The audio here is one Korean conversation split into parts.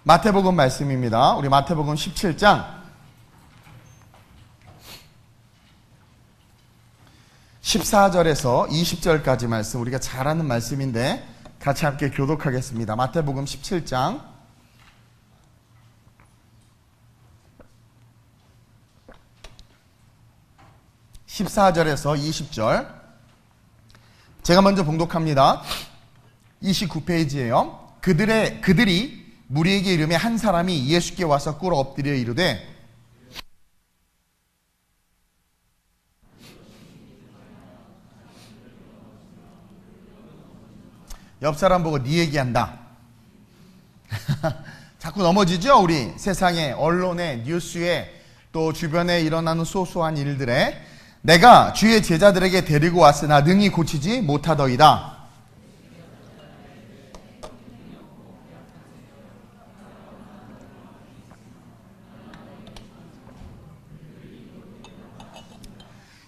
마태복음 말씀입니다. 우리 마태복음 17장 14절에서 20절까지 말씀, 우리가 잘 아는 말씀인데 같이 함께 교독하겠습니다. 마태복음 17장 14절에서 20절, 제가 먼저 봉독합니다. 29페이지예요. 그들이 무리에게 이르매 한 사람이 예수께 와서 꿇어 엎드려 이르되 옆 사람 보고 네 얘기한다. 자꾸 넘어지죠? 우리 세상에, 언론에, 뉴스에, 또 주변에 일어나는 소소한 일들에 내가 주의 제자들에게 데리고 왔으나 능히 고치지 못하더이다.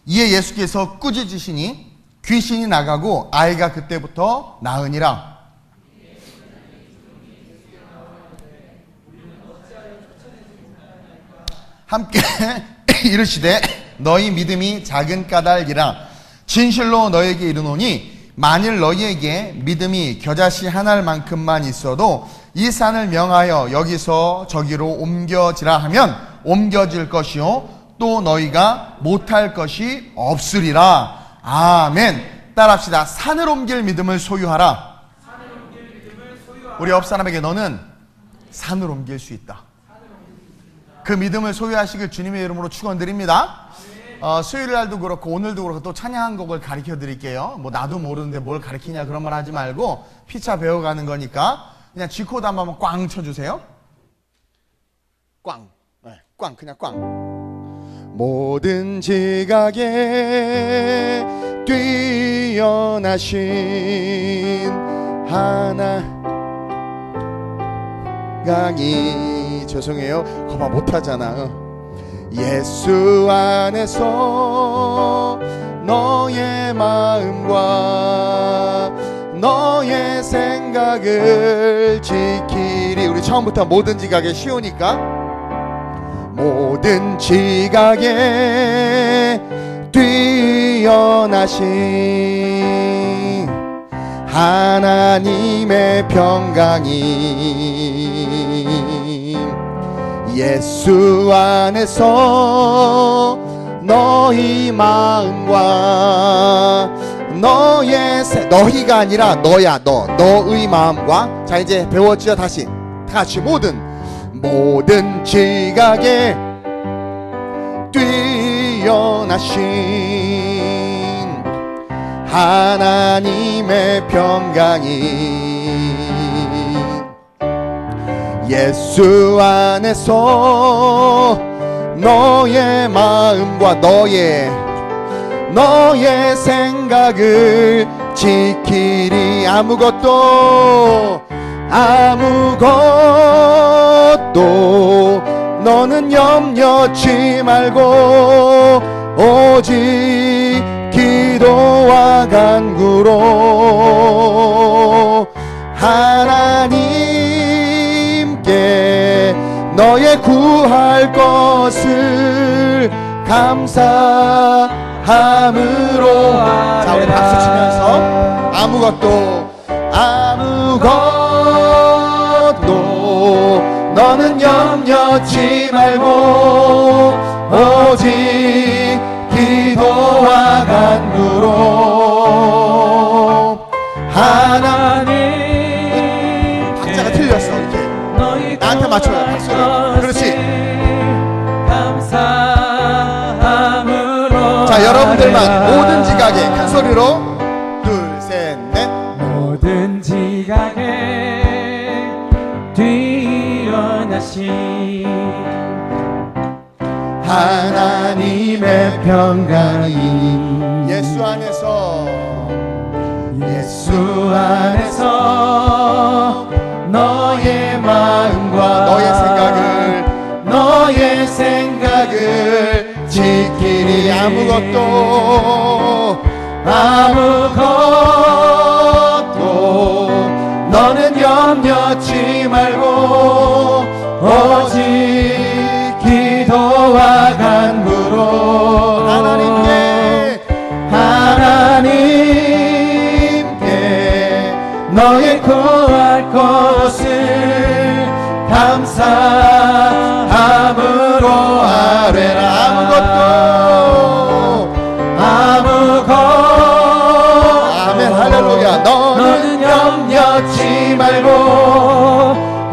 이에 예수께서 꾸짖으시니 귀신이 나가고 아이가 그때부터 나으니라. 함께 이르시되 너희 믿음이 작은 까닭이라. 진실로 너에게 이르노니 만일 너희에게 믿음이 겨자씨 한 알만큼만 있어도 이 산을 명하여 여기서 저기로 옮겨지라 하면 옮겨질 것이요 또 너희가 못할 것이 없으리라. 아멘. 따라합시다. 산을 옮길 믿음을 소유하라. 우리 옆 사람에게 너는 산을 옮길 수 있다. 그 믿음을 소유하시길 주님의 이름으로 축원드립니다. 수요일 날도 그렇고 오늘도 그렇고 또 찬양한 곡을 가르쳐 드릴게요. 뭐 나도 모르는데 뭘 가르치냐 그런 말 하지 말고 피차 배워가는 거니까 그냥 G코드 한번 꽝 쳐주세요. 꽝. 네, 꽝. 그냥 꽝. 모든 지각에 뛰어나신 하나님이, 죄송해요, 거봐 못하잖아. 예수 안에서 너의 마음과 너의 생각을 지키리. 우리 처음부터 모든 지각에 쉬우니까 모든 지각에 뛰어나신 하나님의 평강이 예수 안에서 너희 마음과 너희가 아니라 너야, 너의 마음과. 자, 이제 배웠죠? 다시 다 같이 모든 지각에 뛰어나신 하나님의 평강이 예수 안에서 너의 마음과 너의 생각을 지키리. 아무것도 너는 염려치 말고 오직 기도와 간구로 하나님께 너의 구할 것을 감사함으로. 자, 우리 박수 치면서 아무것도 너는 염려치 말고 오직 기도와 간구로 하나님. 박자가 틀렸어. 이렇게 나한테 맞춰요. 박수를. 그렇지. 감사함으로. 자, 여러분들만 모든 지각에 큰 소리로 둘, 셋, 넷. 모든 지각에 뛰어나신 하나님의 평강이 예수 안에서 너의 마음과 너의 생각을 지키리. 아무것도 너는 염려치 말고 것을 감사함으로 아뢰라. 아무것 아멘 할렐루야. 너는 염려치 말고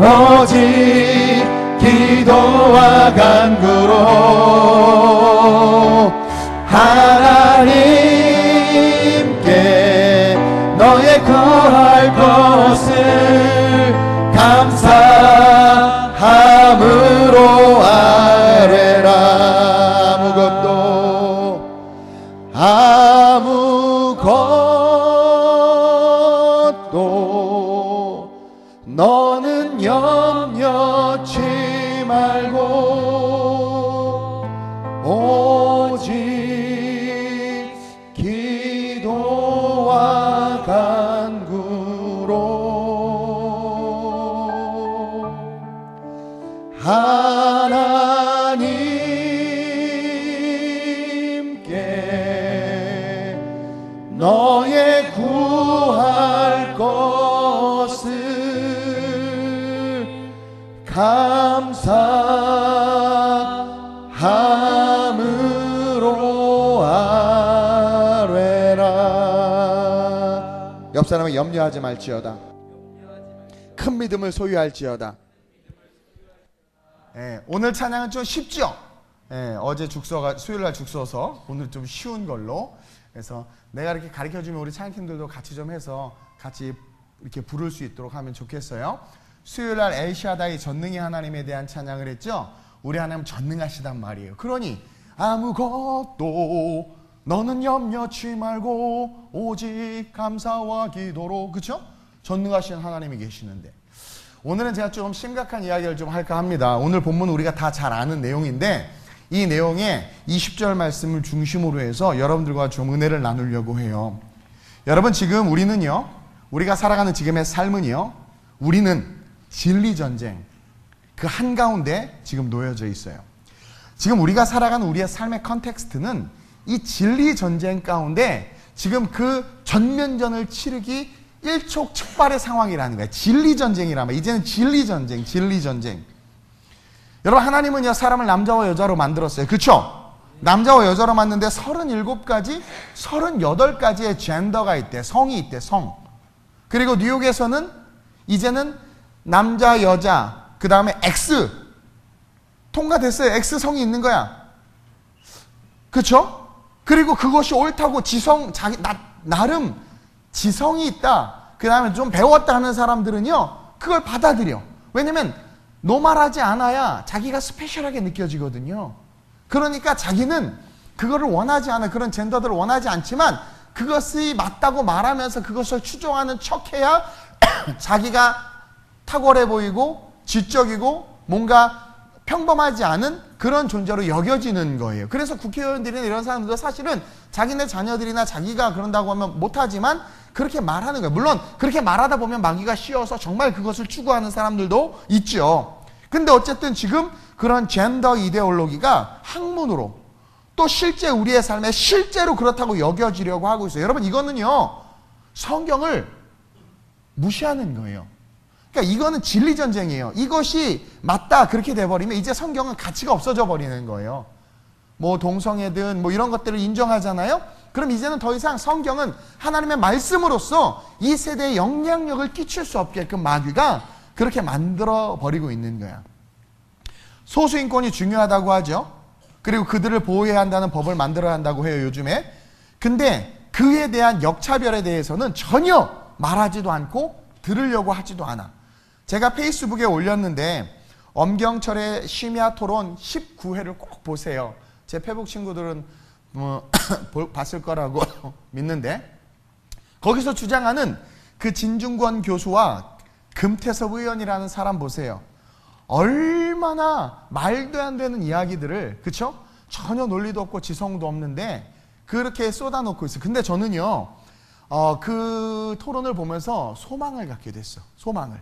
오직 기도와 간구로 하나님께 너의 구할 것을 감사함으로 아뢰라. 아무것도 너는 염려치 말고 오직 기도와 간구로 하나님께 너의 구할 것을 감사함으로 아뢰라. 옆 사람은 염려하지 말지어다. 큰 믿음을 소유할지어다. 오늘 찬양은 좀 쉽죠? 어제 죽서가 수요일날 죽서서 오늘 좀 쉬운 걸로. 그래서 내가 이렇게 가르쳐주면 우리 찬양팀들도 같이 좀 해서 같이 이렇게 부를 수 있도록 하면 좋겠어요. 수요일날 엘샤다이 전능의 하나님에 대한 찬양을 했죠. 우리 하나님 전능하시단 말이에요. 그러니 아무것도 너는 염려치 말고 오직 감사와 기도로, 그렇죠? 전능하신 하나님이 계시는데 오늘은 제가 좀 심각한 이야기를 좀 할까 합니다. 오늘 본문 우리가 다 잘 아는 내용인데 이 내용에 20절 말씀을 중심으로 해서 여러분들과 좀 은혜를 나누려고 해요. 여러분, 지금 우리는요, 우리가 살아가는 지금의 삶은요, 우리는 진리전쟁 그 한가운데 지금 놓여져 있어요. 지금 우리가 살아가는 우리의 삶의 컨텍스트는 이 진리전쟁 가운데 지금 그 전면전을 치르기 일촉즉발의 상황이라는 거예요. 진리전쟁이라면 이제는 진리전쟁. 여러분, 하나님은요 사람을 남자와 여자로 만들었어요. 그렇죠? 남자와 여자로 만드는데 37가지, 38가지의 젠더가 있대. 성이 있대. 성. 그리고 뉴욕에서는 이제는 남자, 여자, 그 다음에 X 통과됐어요. X 성이 있는 거야. 그렇죠? 그리고 그것이 옳다고 나름 지성이 있다, 그 다음에 좀 배웠다 하는 사람들은요 그걸 받아들여. 왜냐면 노말하지 않아야 자기가 스페셜하게 느껴지거든요. 그러니까 자기는 그거를 원하지 않아. 그런 젠더들을 원하지 않지만 그것이 맞다고 말하면서 그것을 추종하는 척해야 자기가 탁월해 보이고 지적이고 뭔가 평범하지 않은 그런 존재로 여겨지는 거예요. 그래서 국회의원들이나 이런 사람들도 사실은 자기네 자녀들이나 자기가 그런다고 하면 못하지만 그렇게 말하는 거예요. 물론 그렇게 말하다 보면 마귀가 씌어서 정말 그것을 추구하는 사람들도 있죠. 근데 어쨌든 지금 그런 젠더 이데올로기가 학문으로 또 실제 우리의 삶에 실제로 그렇다고 여겨지려고 하고 있어요. 여러분, 이거는요 성경을 무시하는 거예요. 그러니까 이거는 진리전쟁이에요. 이것이 맞다 그렇게 돼버리면 이제 성경은 가치가 없어져 버리는 거예요. 뭐 동성애든 뭐 이런 것들을 인정하잖아요. 그럼 이제는 더 이상 성경은 하나님의 말씀으로서 이 세대에 영향력을 끼칠 수 없게끔 마귀가 그렇게 만들어 버리고 있는 거야. 소수인권이 중요하다고 하죠. 그리고 그들을 보호해야 한다는 법을 만들어야 한다고 해요, 요즘에. 근데 그에 대한 역차별에 대해서는 전혀 말하지도 않고 들으려고 하지도 않아. 제가 페이스북에 올렸는데 엄경철의 심야 토론 19회를 꼭 보세요. 제 페북 친구들은 봤을 거라고 믿는데 거기서 주장하는 그 진중권 교수와 금태섭 의원이라는 사람 보세요. 얼마나 말도 안 되는 이야기들을, 그쵸? 전혀 논리도 없고 지성도 없는데 그렇게 쏟아놓고 있어요. 근데 저는요 그 토론을 보면서 소망을 갖게 됐어. 소망을.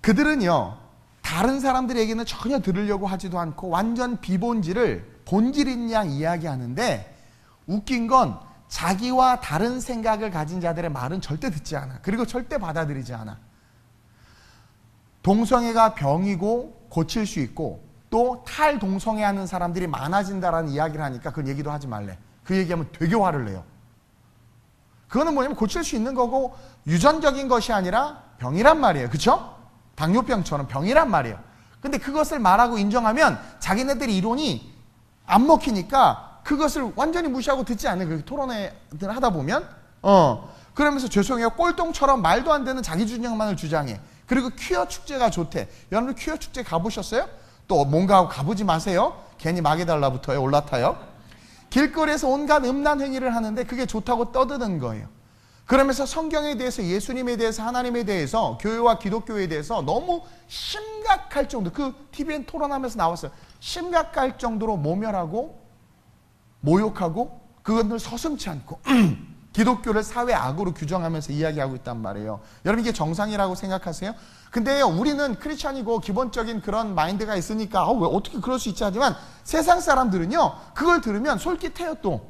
그들은요 다른 사람들의 얘기는 전혀 들으려고 하지도 않고 완전 비본질을 본질인 양 이야기하는데 웃긴 건 자기와 다른 생각을 가진 자들의 말은 절대 듣지 않아. 그리고 절대 받아들이지 않아. 동성애가 병이고 고칠 수 있고 또 탈동성애하는 사람들이 많아진다라는 이야기를 하니까 그 얘기도 하지 말래. 그 얘기하면 되게 화를 내요. 그거는 뭐냐면 고칠 수 있는 거고 유전적인 것이 아니라 병이란 말이에요. 그렇죠? 당뇨병처럼 병이란 말이에요. 근데 그것을 말하고 인정하면 자기네들이 이론이 안 먹히니까 그것을 완전히 무시하고 듣지 않는 그 토론회들 하다 보면 그러면서 죄송해요. 꼴똥처럼 말도 안 되는 자기 주장만을 주장해. 그리고 퀴어 축제가 좋대. 여러분 퀴어 축제 가보셨어요? 또 뭔가 하고 가보지 마세요. 괜히 막에 달라붙어요. 올라타요. 길거리에서 온갖 음란 행위를 하는데 그게 좋다고 떠드는 거예요. 그러면서 성경에 대해서, 예수님에 대해서, 하나님에 대해서, 교회와 기독교에 대해서 너무 심각할 정도, 그 TVN 토론하면서 나왔어요. 심각할 정도로 모멸하고 모욕하고 그것을 서슴지 않고 기독교를 사회 악으로 규정하면서 이야기하고 있단 말이에요. 여러분 이게 정상이라고 생각하세요? 근데 우리는 크리스찬이고 기본적인 그런 마인드가 있으니까 왜 어떻게 그럴 수 있지 하지만 세상 사람들은요 그걸 들으면 솔깃해요 또.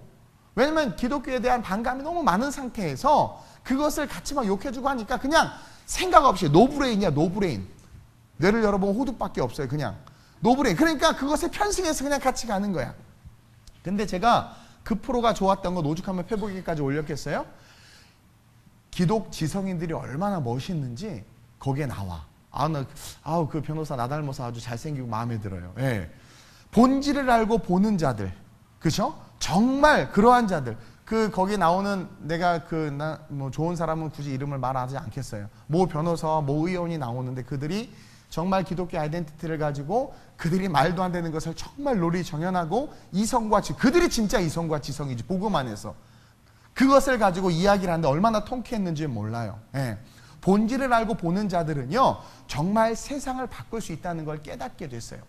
왜냐면 기독교에 대한 반감이 너무 많은 상태에서 그것을 같이 막 욕해주고 하니까 그냥 생각 없이 노브레인이야 노브레인. 뇌를 열어보면 호두밖에 없어요. 그냥 노브레인. 그러니까 그것에 편승해서 그냥 같이 가는 거야. 근데 제가 그 프로가 좋았던 거 오죽하면 페북에까지 올렸겠어요? 기독 지성인들이 얼마나 멋있는지 거기에 나와. 그 변호사 나 닮아서 아주 잘생기고 마음에 들어요. 예. 본질을 알고 보는 자들, 그렇죠? 정말 그러한 자들. 거기 나오는 내가 뭐 좋은 사람은 굳이 이름을 말하지 않겠어요. 모 변호사와 모 의원이 나오는데 그들이 정말 기독교 아이덴티티를 가지고 그들이 말도 안 되는 것을 정말 논리정연하고 그들이 진짜 이성과 지성이지 복음 안에서 그것을 가지고 이야기를 하는데 얼마나 통쾌했는지 몰라요. 예. 본질을 알고 보는 자들은요 정말 세상을 바꿀 수 있다는 걸 깨닫게 됐어요.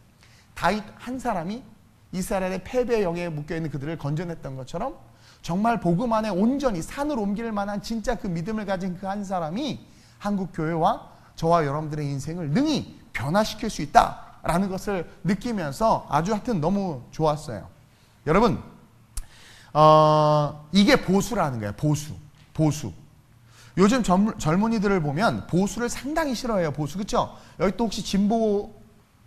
다윗 한 사람이 이스라엘의 패배의 영에 묶여있는 그들을 건져냈던 것처럼 정말 복음 안에 온전히 산을 옮길 만한 진짜 그 믿음을 가진 그 한 사람이 한국 교회와 저와 여러분들의 인생을 능히 변화시킬 수 있다라는 것을 느끼면서 아주 하여튼 너무 좋았어요. 여러분 이게 보수라는 거예요. 보수. 요즘 젊은이들을 보면 보수를 상당히 싫어해요. 보수. 그렇죠? 여기 또 혹시 진보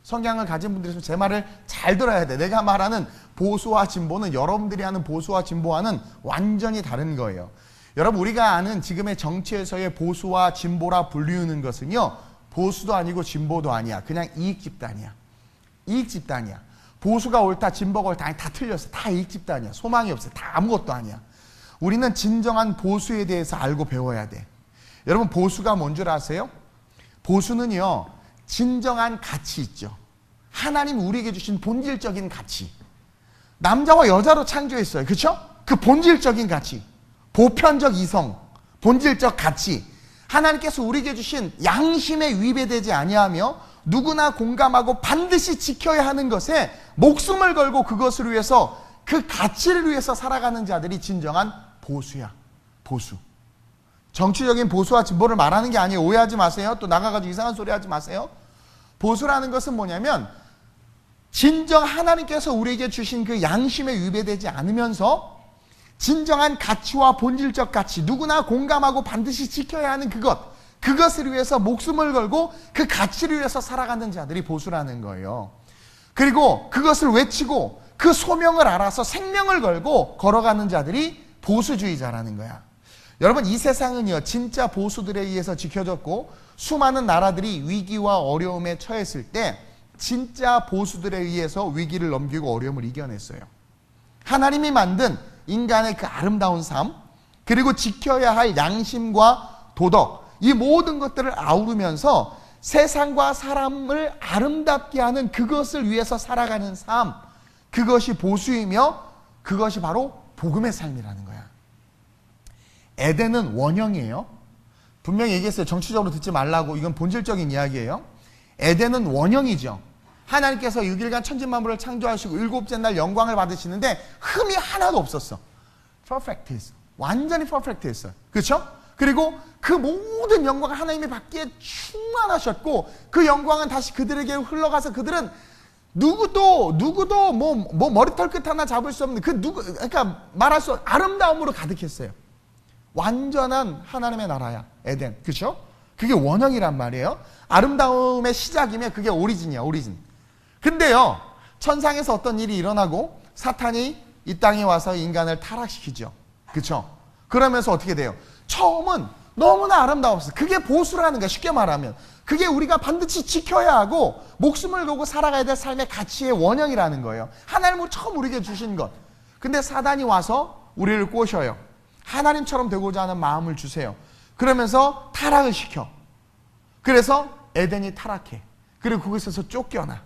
성향을 가진 분들이 있으면 제 말을 잘 들어야 돼. 내가 말하는 보수와 진보는 여러분들이 하는 보수와 진보와는 완전히 다른 거예요. 여러분 우리가 아는 지금의 정치에서의 보수와 진보라 불리우는 것은요 보수도 아니고 진보도 아니야. 그냥 이익집단이야. 이익집단이야. 보수가 옳다 진보가 옳다 아니 다 틀렸어. 다 이익집단이야. 소망이 없어. 다 아무것도 아니야. 우리는 진정한 보수에 대해서 알고 배워야 돼. 여러분 보수가 뭔 줄 아세요? 보수는요 진정한 가치 있죠. 하나님 우리에게 주신 본질적인 가치. 남자와 여자로 창조했어요. 그렇죠? 그 본질적인 가치. 보편적 이성, 본질적 가치. 하나님께서 우리에게 주신 양심에 위배되지 아니하며 누구나 공감하고 반드시 지켜야 하는 것에 목숨을 걸고 그것을 위해서 그 가치를 위해서 살아가는 자들이 진정한 보수야. 보수. 정치적인 보수와 진보를 말하는 게 아니에요. 오해하지 마세요. 또 나가가지고 이상한 소리 하지 마세요. 보수라는 것은 뭐냐면 진정 하나님께서 우리에게 주신 그 양심에 위배되지 않으면서 진정한 가치와 본질적 가치, 누구나 공감하고 반드시 지켜야 하는 그것을 위해서 목숨을 걸고 그 가치를 위해서 살아가는 자들이 보수라는 거예요. 그리고 그것을 외치고 그 소명을 알아서 생명을 걸고 걸어가는 자들이 보수주의자라는 거야. 여러분 이 세상은요 진짜 보수들에 의해서 지켜졌고 수많은 나라들이 위기와 어려움에 처했을 때 진짜 보수들에 의해서 위기를 넘기고 어려움을 이겨냈어요. 하나님이 만든 인간의 그 아름다운 삶 그리고 지켜야 할 양심과 도덕 이 모든 것들을 아우르면서 세상과 사람을 아름답게 하는 그것을 위해서 살아가는 삶 그것이 보수이며 그것이 바로 복음의 삶이라는 거야. 에덴은 원형이에요. 분명히 얘기했어요. 정치적으로 듣지 말라고. 이건 본질적인 이야기예요. 에덴은 원형이죠. 하나님께서 6일간 천지만물을 창조하시고 7째 날 영광을 받으시는데 흠이 하나도 없었어. 퍼펙트했어. 완전히 퍼펙트했어요. 그렇죠? 그리고 그 모든 영광을 하나님이 받기에 충만하셨고 그 영광은 다시 그들에게 흘러가서 그들은 누구도 뭐 머리털 끝 하나 잡을 수 없는 그러니까 말할 수 없는 아름다움으로 가득했어요. 완전한 하나님의 나라야. 에덴. 그렇죠? 그게 원형이란 말이에요. 아름다움의 시작이면 그게 오리진이야, 오리진. 근데요, 천상에서 어떤 일이 일어나고 사탄이 이 땅에 와서 인간을 타락시키죠. 그렇죠? 그러면서 어떻게 돼요? 처음은 너무나 아름다웠어요. 그게 보수라는 거야, 쉽게 말하면. 그게 우리가 반드시 지켜야 하고 목숨을 걸고 살아가야 될 삶의 가치의 원형이라는 거예요. 하나님으로 처음 우리에게 주신 것. 근데 사단이 와서 우리를 꼬셔요. 하나님처럼 되고자 하는 마음을 주세요. 그러면서 타락을 시켜. 그래서 에덴이 타락해. 그리고 그곳에서 쫓겨나.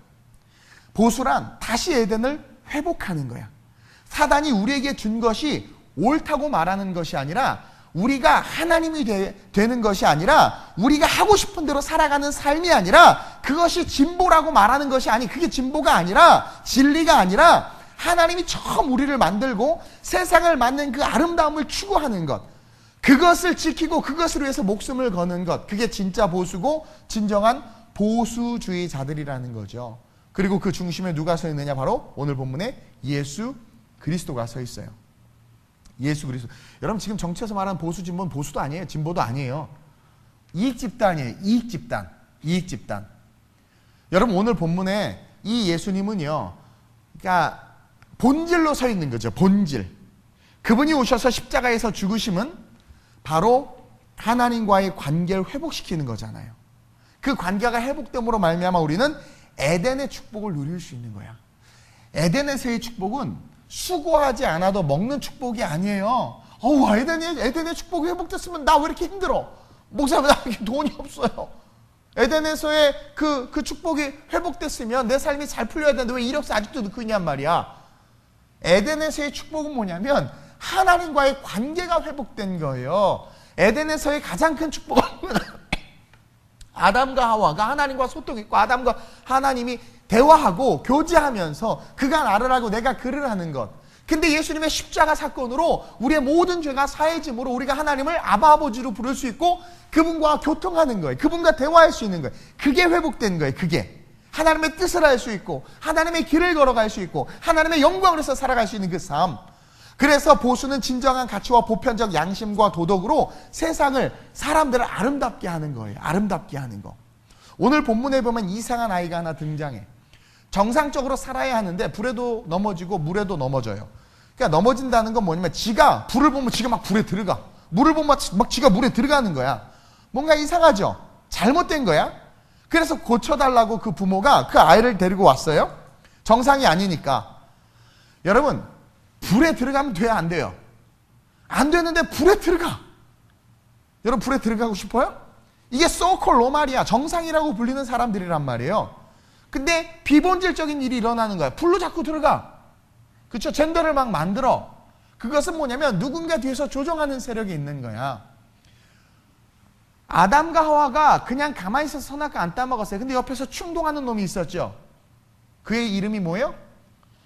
보수란 다시 에덴을 회복하는 거야. 사단이 우리에게 준 것이 옳다고 말하는 것이 아니라, 우리가 하나님이 되는 것이 아니라, 우리가 하고 싶은 대로 살아가는 삶이 아니라, 그것이 진보라고 말하는 것이 아니, 그게 진보가 아니라, 진리가 아니라, 하나님이 처음 우리를 만들고 세상을 만든 그 아름다움을 추구하는 것, 그것을 지키고 그것을 위해서 목숨을 거는 것, 그게 진짜 보수고 진정한 보수주의자들이라는 거죠. 그리고 그 중심에 누가 서 있느냐? 바로 오늘 본문에 예수 그리스도가 서 있어요. 예수 그리스도. 여러분, 지금 정치에서 말하는 보수 진보는 보수도 아니에요. 진보도 아니에요. 이익 집단이에요. 이익 집단. 이익 집단. 여러분, 오늘 본문에 이 예수님은요, 그러니까 본질로 서 있는 거죠. 본질. 그분이 오셔서 십자가에서 죽으심은 바로 하나님과의 관계를 회복시키는 거잖아요. 그 관계가 회복됨으로 말미암아 우리는 에덴의 축복을 누릴 수 있는 거야. 에덴에서의 축복은 수고하지 않아도 먹는 축복이 아니에요. 에덴의 축복이 회복됐으면 나 왜 이렇게 힘들어? 목사님, 나 이렇게 돈이 없어요. 에덴에서의 그 축복이 회복됐으면 내 삶이 잘 풀려야 되는데 왜 이력서 아직도 넣고 있냔 말이야. 에덴에서의 축복은 뭐냐면 하나님과의 관계가 회복된 거예요. 에덴에서의 가장 큰 축복은 아담과 하와가 하나님과 소통이 있고 아담과 하나님이 대화하고 교제하면서 그가 나를 하고 내가 그를 하는 것. 근데 예수님의 십자가 사건으로 우리의 모든 죄가 사해짐으로 우리가 하나님을 아버지로 부를 수 있고 그분과 교통하는 거예요. 그분과 대화할 수 있는 거예요. 그게 회복된 거예요. 그게 하나님의 뜻을 알 수 있고 하나님의 길을 걸어갈 수 있고 하나님의 영광을 위해서 살아갈 수 있는 그 삶. 그래서 보수는 진정한 가치와 보편적 양심과 도덕으로 세상을, 사람들을 아름답게 하는 거예요. 아름답게 하는 거. 오늘 본문에 보면 이상한 아이가 하나 등장해. 정상적으로 살아야 하는데 불에도 넘어지고 물에도 넘어져요. 그러니까 넘어진다는 건 뭐냐면 지가 불을 보면 지가 막 불에 들어가. 물을 보면 막 지가 물에 들어가는 거야. 뭔가 이상하죠? 잘못된 거야. 그래서 고쳐달라고 그 부모가 그 아이를 데리고 왔어요. 정상이 아니니까. 여러분, 불에 들어가면 돼요, 안 돼요? 안 되는데 불에 들어가. 여러분, 불에 들어가고 싶어요? 이게 소콜 로말이야. 정상이라고 불리는 사람들이란 말이에요. 근데 비본질적인 일이 일어나는 거야. 불로 자꾸 들어가. 그렇죠? 젠더를 막 만들어. 그것은 뭐냐면 누군가 뒤에서 조종하는 세력이 있는 거야. 아담과 하와가 그냥 가만히 있어서 선악과 안 따먹었어요. 근데 옆에서 충동하는 놈이 있었죠. 그의 이름이 뭐예요?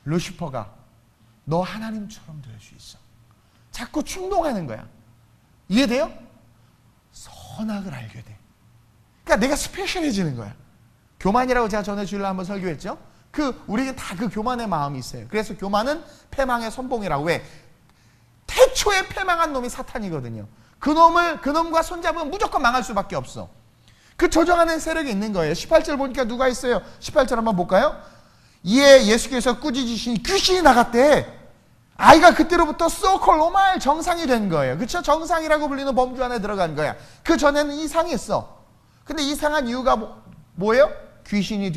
루시퍼가. 너 하나님처럼 될 수 있어. 자꾸 충동하는 거야. 이해돼요? 선악을 알게 돼. 그러니까 내가 스페셜해지는 거야. 교만이라고 제가 전에 주일날 한번 설교했죠. 우리에게 다 그 교만의 마음이 있어요. 그래서 교만은 패망의 선봉이라고. 왜? 태초에 패망한 놈이 사탄이거든요. 그놈과 손잡으면 무조건 망할 수밖에 없어. 그 조정하는 세력이 있는 거예요. 18절 보니까 누가 있어요? 18절 한번 볼까요? 이에 예수께서 꾸짖으시니 귀신이 나갔대. 아이가 그때로부터 소콜 로말 정상이 된 거예요. 그렇죠? 정상이라고 불리는 범주 안에 들어간 거야. 그 전에는 이상했어. 근데 이상한 이유가 뭐예요? 귀신이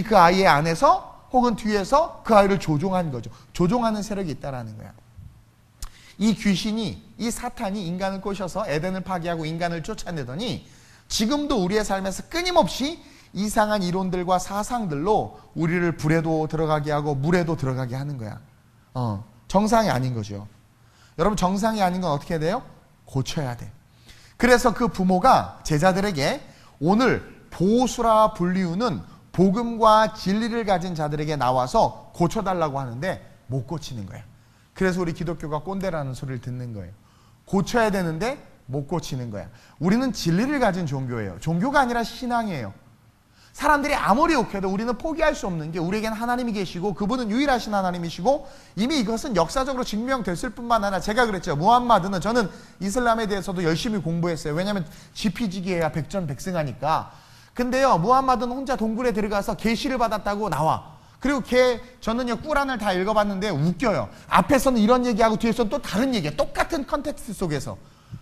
그 아이의 안에서 혹은 뒤에서 그 아이를 조종한 거죠. 조종하는 세력이 있다라는 거야. 이 귀신이, 이 사탄이 인간을 꼬셔서 에덴을 파괴하고 인간을 쫓아내더니 지금도 우리의 삶에서 끊임없이 이상한 이론들과 사상들로 우리를 불에도 들어가게 하고 물에도 들어가게 하는 거야. 정상이 아닌 거죠. 여러분, 정상이 아닌 건 어떻게 해야 돼요? 고쳐야 돼. 그래서 그 부모가 제자들에게 오늘 보수라 불리우는 복음과 진리를 가진 자들에게 나와서 고쳐달라고 하는데 못 고치는 거야. 그래서 우리 기독교가 꼰대라는 소리를 듣는 거예요. 고쳐야 되는데 못 고치는 거야. 우리는 진리를 가진 종교예요. 종교가 아니라 신앙이에요. 사람들이 아무리 욕해도 우리는 포기할 수 없는 게 우리에게는 하나님이 계시고 그분은 유일하신 하나님이시고 이미 이것은 역사적으로 증명됐을 뿐만 아니라 제가 그랬죠. 무함마드는 저는 이슬람에 대해서도 열심히 공부했어요. 왜냐하면 지피지기해야 백전백승하니까. 근데요, 무함마드는 혼자 동굴에 들어가서 계시를 받았다고 나와. 그리고 저는요 꾸란을 다 읽어봤는데 웃겨요. 앞에서는 이런 얘기하고 뒤에서는 또 다른 얘기야. 똑같은 컨텍스트 속에서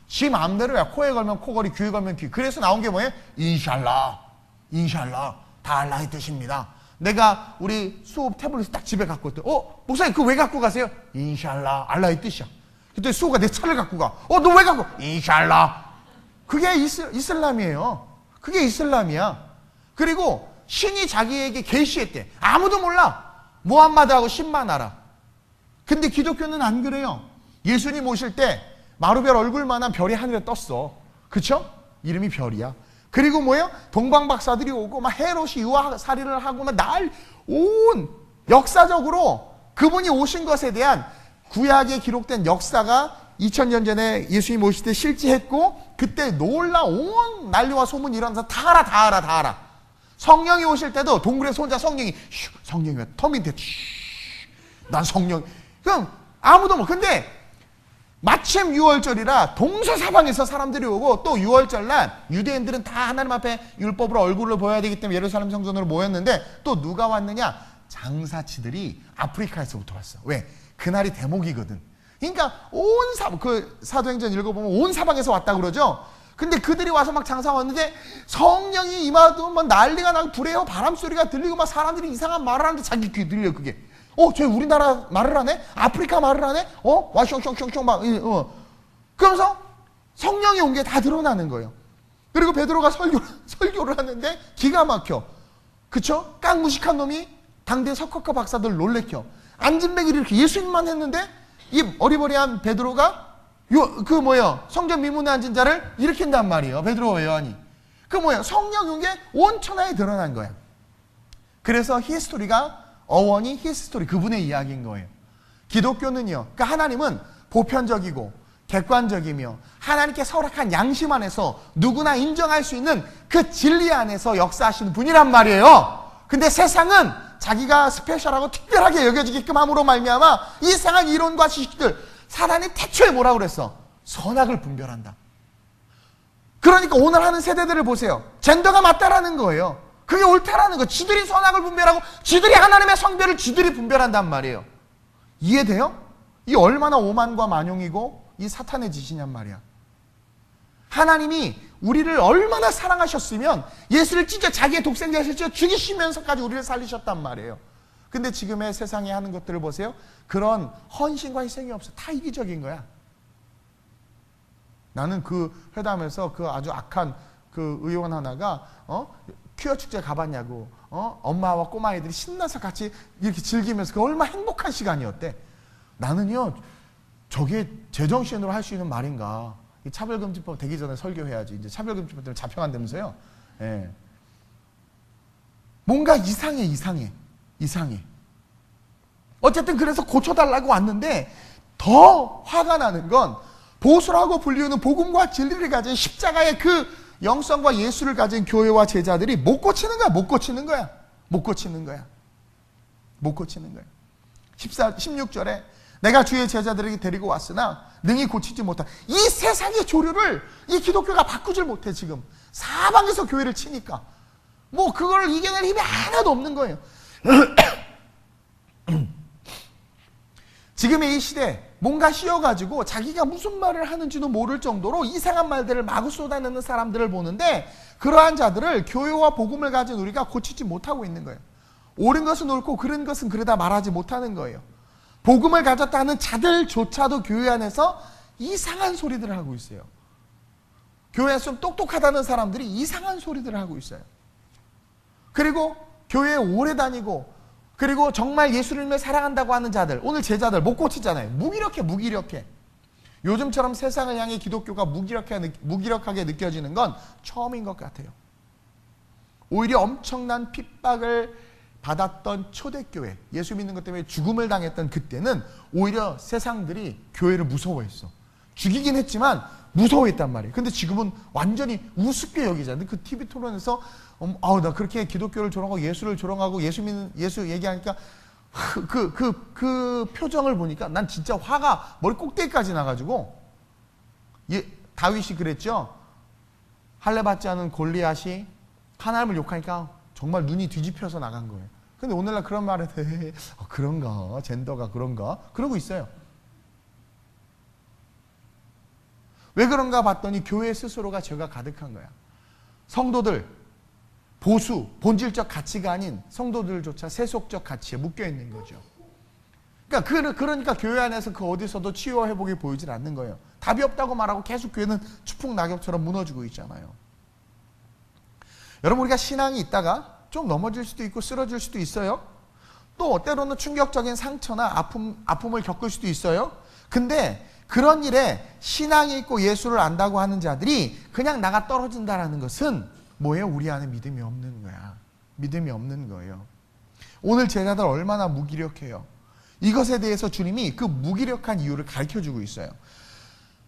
지 마음대로야. 코에 걸면 코걸이, 귀에 걸면 귀. 그래서 나온 게 뭐예요? 인샬라 다 알라의 뜻입니다. 내가 우리 수업 태블릿 딱 집에 갖고 왔더니 목사님 그거 왜 갖고 가세요? 인샬라 알라의 뜻이야. 그때 수호가 내 차를 갖고 가. 너 왜 갖고? 인샬라. 그게 이슬람이에요. 그게 이슬람이야. 그리고 신이 자기에게 계시했대. 아무도 몰라. 무함마드하고 신만 알아. 근데 기독교는 안 그래요. 예수님 오실 때 마루별 얼굴만한 별이 하늘에 떴어. 그쵸? 이름이 별이야. 그리고 뭐예요? 동방박사들이 오고 막 헤롯이 유아살인을 하고 막 온 역사적으로 그분이 오신 것에 대한 구약에 기록된 역사가 2000년 전에 예수님 오실 때 실제했고 그때 놀라운 난리와 소문이 일어나서 다 알아. 성령이 오실 때도 동굴에서 혼자 성령이 왜 터미인데 난 성령 그럼 아무도 뭐 근데 마침 6월절이라 동서사방에서 사람들이 오고 또 6월절날 유대인들은 다 하나님 앞에 율법으로 얼굴을 보여야 되기 때문에 예루살렘 성전으로 모였는데 또 누가 왔느냐? 장사치들이 아프리카에서부터 왔어. 왜? 그날이 대목이거든. 그러니까 그 사도행전 읽어보면 온 사방에서 왔다 그러죠. 근데 그들이 와서 막 장사 왔는데 성령이 임하도 막 난리가 나고 불에요 바람 소리가 들리고 막 사람들이 이상한 말을 하는데 자기 귀에 들려 그게. 저 우리나라 말을 하네? 아프리카 말을 하네? 와숑숑숑숑 막, 그러면서 성령이 온 게 다 드러나는 거예요. 그리고 베드로가 설교를 하는데 기가 막혀. 그쵸? 깡무식한 놈이 당대 석학과 박사들 놀래켜. 안진뱅이를 이렇게 예수님만 했는데 이 어리버리한 베드로가 성전 미문에 앉은 자를 일으킨단 말이에요. 베드로와 요한이. 성령이 온 게 온 천하에 드러난 거야. 그래서 히스토리가 어원이 히스토리 그분의 이야기인 거예요. 기독교는요. 그러니까 하나님은 보편적이고 객관적이며 하나님께 허락한 양심 안에서 누구나 인정할 수 있는 그 진리 안에서 역사하시는 분이란 말이에요. 근데 세상은 자기가 스페셜하고 특별하게 여겨지게끔 함으로 말미암아 이상한 이론과 지식들 사단이 태초에 뭐라고 그랬어? 선악을 분별한다. 그러니까 오늘 하는 세대들을 보세요. 젠더가 맞다라는 거예요. 그게 옳다라는 거. 지들이 선악을 분별하고 지들이 하나님의 성별을 지들이 분별한단 말이에요. 이해돼요? 이 얼마나 오만과 만용이고 이 사탄의 짓이냔 말이야. 하나님이 우리를 얼마나 사랑하셨으면 예수를 진짜 자기의 독생자를 죽이시면서까지 우리를 살리셨단 말이에요. 근데 지금의 세상에 하는 것들을 보세요. 그런 헌신과 희생이 없어. 다 이기적인 거야. 나는 그 회담에서 그 아주 악한 그 의원 하나가 퀴어 축제 가봤냐고 엄마와 꼬마아이들이 신나서 같이 이렇게 즐기면서 그 얼마나 행복한 시간이었대. 나는요 저게 제정신으로 할 수 있는 말인가. 이 차별금지법 되기 전에 설교해야지. 이제 차별금지법 때문에 잡혀간다면서요. 예. 뭔가 이상해. 어쨌든 그래서 고쳐달라고 왔는데 더 화가 나는 건 보수라고 불리우는 복음과 진리를 가진 십자가의 그 영성과 예수를 가진 교회와 제자들이 못 고치는 거야. 16절에 내가 주의 제자들에게 데리고 왔으나 능히 고치지 못한 이 세상의 조류를 이 기독교가 바꾸질 못해. 지금 사방에서 교회를 치니까 뭐 그걸 이겨낼 힘이 하나도 없는 거예요. 지금의 이 시대 뭔가 씌워가지고 자기가 무슨 말을 하는지도 모를 정도로 이상한 말들을 마구 쏟아내는 사람들을 보는데 그러한 자들을 교회와 복음을 가진 우리가 고치지 못하고 있는 거예요. 옳은 것은 옳고 그른 것은 그르다 말하지 못하는 거예요. 복음을 가졌다 하는 자들조차도 교회 안에서 이상한 소리들을 하고 있어요. 교회에서 좀 똑똑하다는 사람들이 이상한 소리들을 하고 있어요. 그리고 교회에 오래 다니고 그리고 정말 예수님을 사랑한다고 하는 자들, 오늘 제자들 못 고치잖아요. 무기력해. 요즘처럼 세상을 향해 기독교가 무기력하게 느껴지는 건 처음인 것 같아요. 오히려 엄청난 핍박을 받았던 초대교회, 예수 믿는 것 때문에 죽음을 당했던 그때는 오히려 세상들이 교회를 무서워했어. 죽이긴 했지만 무서워했단 말이에요. 근데 지금은 완전히 우습게 여기잖아요. 그 TV 토론에서 나 그렇게 기독교를 조롱하고 예수를 조롱하고 예수 얘기하니까 그 표정을 보니까 난 진짜 화가 머리 꼭대기까지 나가지고 다윗이 그랬죠. 할례 받지 않은 골리앗이 하나님을 욕하니까 정말 눈이 뒤집혀서 나간 거예요. 근데 오늘날 그런 말에 대해 그런가? 젠더가 그런가? 그러고 있어요. 왜 그런가 봤더니 교회 스스로가 죄가 가득한 거야. 성도들, 보수, 본질적 가치가 아닌 성도들조차 세속적 가치에 묶여 있는 거죠. 그러니까 교회 안에서 그 어디서도 치유와 회복이 보이질 않는 거예요. 답이 없다고 말하고 계속 교회는 추풍낙엽처럼 무너지고 있잖아요. 여러분, 우리가 신앙이 있다가 좀 넘어질 수도 있고 쓰러질 수도 있어요. 또 때로는 충격적인 상처나 아픔을 겪을 수도 있어요. 근데 그런 일에 신앙이 있고 예수를 안다고 하는 자들이 그냥 나가 떨어진다는 것은 뭐예요? 우리 안에 믿음이 없는 거야. 믿음이 없는 거예요. 오늘 제자들 얼마나 무기력해요. 이것에 대해서 주님이 그 무기력한 이유를 가르쳐주고 있어요.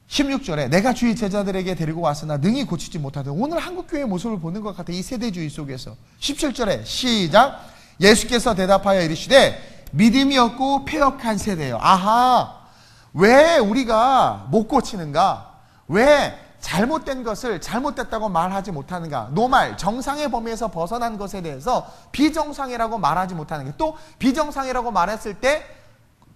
16절에 내가 주의 제자들에게 데리고 왔으나 능히 고치지 못하되, 오늘 한국교회의 모습을 보는 것 같아. 이 세대주의 속에서. 17절에 시작. 예수께서 대답하여 이르시되 믿음이 없고 패역한 세대요. 아하, 왜 우리가 못 고치는가? 왜 잘못된 것을 잘못됐다고 말하지 못하는가? 노말, 정상의 범위에서 벗어난 것에 대해서 비정상이라고 말하지 못하는 게, 또 비정상이라고 말했을 때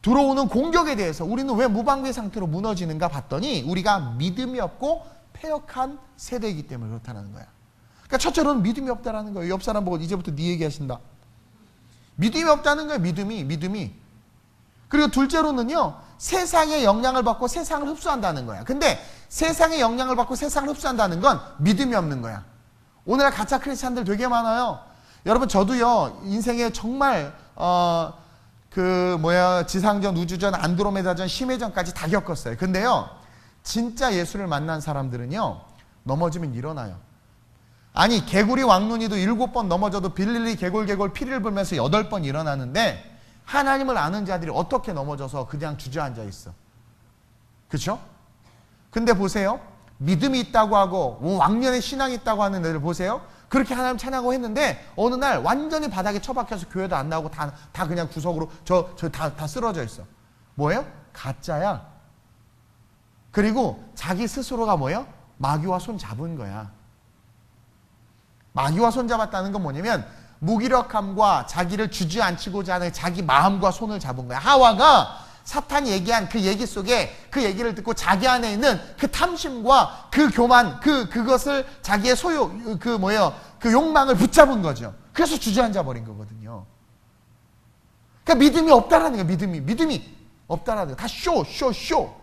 들어오는 공격에 대해서 우리는 왜 무방비 상태로 무너지는가 봤더니 우리가 믿음이 없고 패역한 세대이기 때문에 그렇다는 거야. 그러니까 첫째로는 믿음이 없다라는 거예요. 옆 사람 보고 이제부터 네 얘기하신다. 믿음이 없다는 거예요. 믿음이. 그리고 둘째로는요, 세상의 영향을 받고 세상을 흡수한다는 거야. 근데 세상의 영향을 받고 세상을 흡수한다는 건 믿음이 없는 거야. 오늘날 가짜 크리스찬들 되게 많아요. 여러분, 저도요, 인생에 정말 지상전, 우주전, 안드로메다전, 심해전까지 다 겪었어요. 근데요, 진짜 예수를 만난 사람들은요, 넘어지면 일어나요. 아니, 개구리 왕눈이도 7번 넘어져도 빌릴리 개골 피리를 불면서 8번 일어나는데, 하나님을 아는 자들이 어떻게 넘어져서 그냥 주저앉아 있어. 그렇죠? 근데 보세요. 믿음이 있다고 하고 왕년에 신앙이 있다고 하는 애들 보세요. 그렇게 하나님 찬양하고 했는데 어느 날 완전히 바닥에 처박혀서 교회도 안 나오고 다 그냥 구석으로 다 쓰러져 있어. 뭐예요? 가짜야. 그리고 자기 스스로가 뭐예요? 마귀와 손 잡은 거야. 마귀와 손 잡았다는 건 뭐냐면 무기력함과 자기를 주저앉히고자 하는 자기 마음과 손을 잡은 거야. 하와가 사탄이 얘기한 그 얘기 속에 그 얘기를 듣고 자기 안에 있는 그 탐심과 그 교만, 그것을 자기의 그 욕망을 붙잡은 거죠. 그래서 주저앉아 버린 거거든요. 그러니까 믿음이 없다라는 거예요. 믿음이 없다라는 거예요. 다 쇼.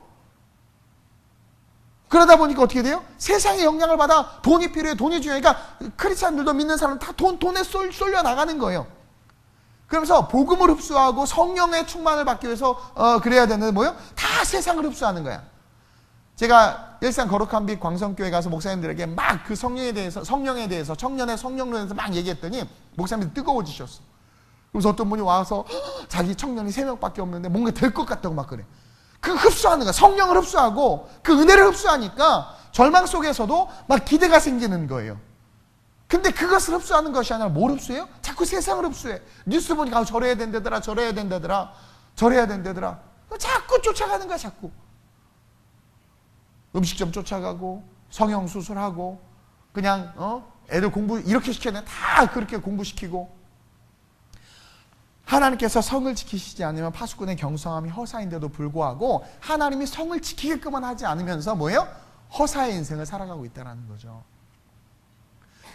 그러다 보니까 어떻게 돼요? 세상의 영향을 받아 돈이 필요해, 돈이 중요해. 그러니까 크리스찬들도 믿는 사람은 다 돈에 쏠려 나가는 거예요. 그러면서 복음을 흡수하고 성령의 충만을 받기 위해서 그래야 되는 뭐예요? 다 세상을 흡수하는 거야. 제가 일산 거룩한 빛 광성교회 가서 목사님들에게 막 그 성령에 대해서 청년의 성령론에서 막 얘기했더니 목사님들이 뜨거워지셨어. 그래서 어떤 분이 와서 자기 청년이 3명밖에 없는데 뭔가 될 것 같다고 막 그래. 그 흡수하는 거야. 성령을 흡수하고 그 은혜를 흡수하니까 절망 속에서도 막 기대가 생기는 거예요. 근데 그것을 흡수하는 것이 아니라 뭘 흡수해요? 자꾸 세상을 흡수해. 뉴스 보니까 저래야 된다더라. 자꾸 쫓아가는 거야. 자꾸 음식점 쫓아가고 성형수술하고 그냥 애들 공부 이렇게 시켜야 돼. 다 그렇게 공부시키고. 하나님께서 성을 지키시지 않으면 파수꾼의 경성함이 허사인데도 불구하고 하나님이 성을 지키게끔은 하지 않으면서 뭐예요? 허사의 인생을 살아가고 있다는 거죠.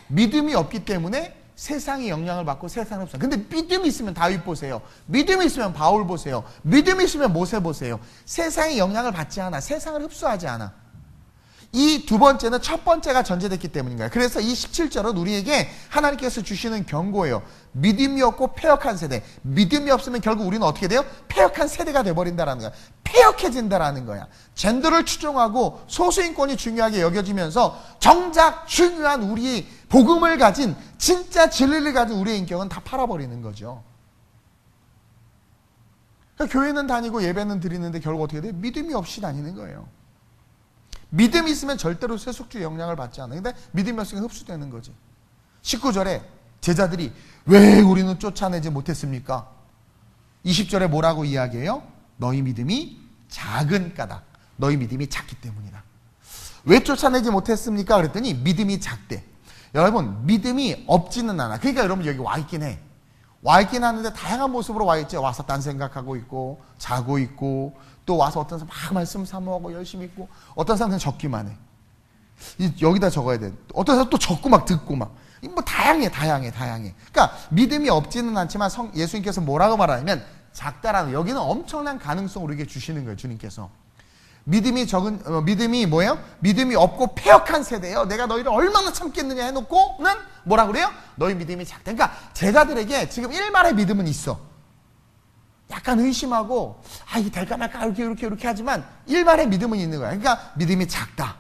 믿음이 없기 때문에 세상의 영향을 받고 세상을 흡수. 근데 믿음이 있으면 다윗 보세요. 믿음이 있으면 바울 보세요. 믿음이 있으면 모세 보세요. 세상의 영향을 받지 않아. 세상을 흡수하지 않아. 이 두 번째는 첫 번째가 전제됐기 때문인 거예요. 그래서 이 17절은 우리에게 하나님께서 주시는 경고예요. 믿음이 없고 패역한 세대. 믿음이 없으면 결국 우리는 어떻게 돼요? 패역한 세대가 돼버린다는 거야. 패역해진다라는 거야. 젠더를 추종하고 소수인권이 중요하게 여겨지면서 정작 중요한 우리 복음을 가진 진짜 진리를 가진 우리의 인격은 다 팔아버리는 거죠. 그러니까 교회는 다니고 예배는 드리는데 결국 어떻게 돼요? 믿음이 없이 다니는 거예요. 믿음이 있으면 절대로 세속주의 영향을 받지 않아. 근데 믿음이 없으니까 흡수되는 거지. 19절에 제자들이 왜 우리는 쫓아내지 못했습니까? 20절에 뭐라고 이야기해요? 너희 믿음이 작은 까닭. 너희 믿음이 작기 때문이다. 왜 쫓아내지 못했습니까? 그랬더니 믿음이 작대. 여러분, 믿음이 없지는 않아. 그러니까 여러분 여기 와 있긴 해. 와 있긴 하는데 다양한 모습으로 와 있죠. 와서 딴 생각하고 있고 자고 있고 또 와서 어떤 사람 막 말씀 사모하고 열심히 있고 어떤 사람은 적기만 해. 여기다 적어야 돼. 어떤 사람 또 적고 막 듣고 막. 뭐 다양해. 그러니까 믿음이 없지는 않지만 예수님께서 뭐라고 말하냐면 작다라는, 여기는 엄청난 가능성을 우리에게 주시는 거예요. 주님께서. 믿음이 뭐예요? 믿음이 없고 패역한 세대예요. 내가 너희를 얼마나 참겠느냐 해놓고는 뭐라 그래요? 너희 믿음이 작다. 그러니까 제자들에게 지금 일말의 믿음은 있어. 약간 의심하고 이게 될까 말까 이렇게 하지만 일말의 믿음은 있는 거야. 그러니까 믿음이 작다.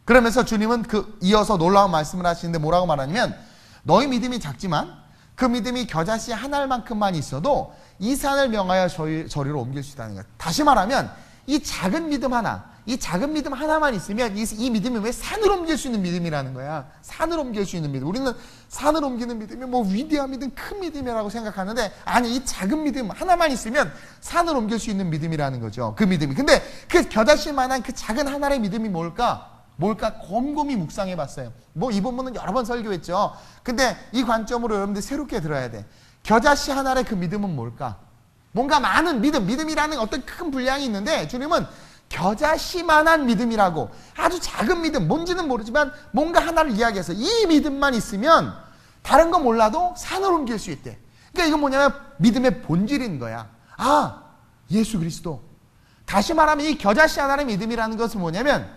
그러면서 주님은 이어서 놀라운 말씀을 하시는데 뭐라고 말하냐면 너희 믿음이 작지만 그 믿음이 겨자씨 한 알만큼만 있어도 이 산을 명하여 저리로 옮길 수 있다는 거야. 다시 말하면 이 작은 믿음 하나만 있으면 이 믿음이 왜 산을 옮길 수 있는 믿음이라는 거야. 산을 옮길 수 있는 믿음. 우리는 산을 옮기는 믿음이 뭐 위대한 믿음, 큰 믿음이라고 생각하는데 아니, 이 작은 믿음 하나만 있으면 산을 옮길 수 있는 믿음이라는 거죠. 그 믿음이. 근데 그 겨자씨만한 그 작은 하나의 믿음이 뭘까 곰곰이 묵상해 봤어요. 이 부분은 여러 번 설교했죠. 근데 이 관점으로 여러분들 새롭게 들어야 돼. 겨자씨 하나의 그 믿음은 뭘까? 뭔가 많은 믿음이라는 어떤 큰 분량이 있는데 주님은 겨자씨만한 믿음이라고, 아주 작은 믿음, 뭔지는 모르지만 뭔가 하나를 이야기해서 이 믿음만 있으면 다른 거 몰라도 산을 옮길 수 있대. 그러니까 이건 뭐냐면 믿음의 본질인 거야. 예수 그리스도. 다시 말하면 이 겨자씨 하나의 믿음이라는 것은 뭐냐면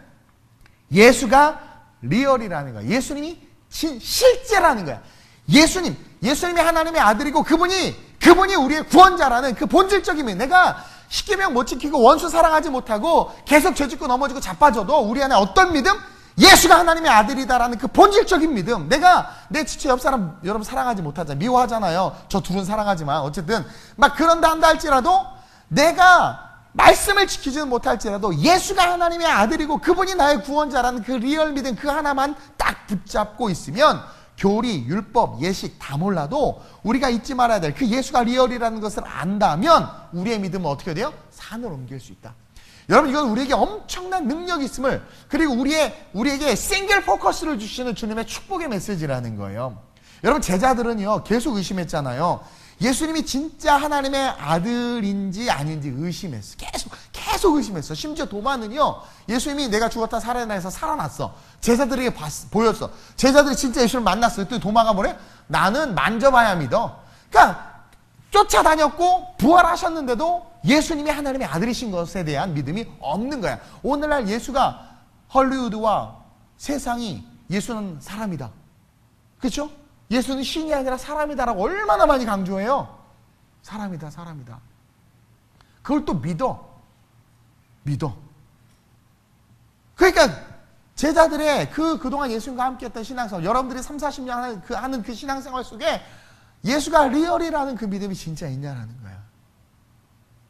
예수가 리얼이라는 거야. 예수님이 실제라는 거야. 예수님이 하나님의 아들이고 그분이 우리의 구원자라는 그 본질적인 믿음. 내가 십계명 못 지키고 원수 사랑하지 못하고 계속 죄짓고 넘어지고 자빠져도 우리 안에 어떤 믿음? 예수가 하나님의 아들이다라는 그 본질적인 믿음. 내가 내 지체 옆 사람 여러분 사랑하지 못하잖아요. 미워하잖아요. 저 둘은 사랑하지만 어쨌든 막 그런다 한다 할지라도 내가 말씀을 지키지는 못할지라도 예수가 하나님의 아들이고 그분이 나의 구원자라는 그 리얼 믿음 그 하나만 딱 붙잡고 있으면 교리, 율법, 예식 다 몰라도 우리가 잊지 말아야 될 그 예수가 리얼이라는 것을 안다면 우리의 믿음은 어떻게 돼요? 산을 옮길 수 있다. 여러분, 이건 우리에게 엄청난 능력이 있음을, 그리고 우리에게 싱글 포커스를 주시는 주님의 축복의 메시지라는 거예요. 여러분, 제자들은요 계속 의심했잖아요. 예수님이 진짜 하나님의 아들인지 아닌지 의심했어. 계속 의심했어. 심지어 도마는요, 예수님이 내가 죽었다 살아나 해서 살아났어. 제자들에게 보였어. 제자들이 진짜 예수를 만났어요. 또 도마가 뭐래? 나는 만져봐야 믿어. 그러니까 쫓아다녔고 부활하셨는데도 예수님이 하나님의 아들이신 것에 대한 믿음이 없는 거야. 오늘날 예수가 헐리우드와 세상이 예수는 사람이다. 그렇죠? 예수는 신이 아니라 사람이다라고 얼마나 많이 강조해요. 사람이다. 그걸 또 믿어. 그러니까 제자들의 그동안 예수님과 함께 했던 신앙생활, 여러분들이 30-40년 하는 그 신앙생활 속에 예수가 리얼이라는 그 믿음이 진짜 있냐라는 거야.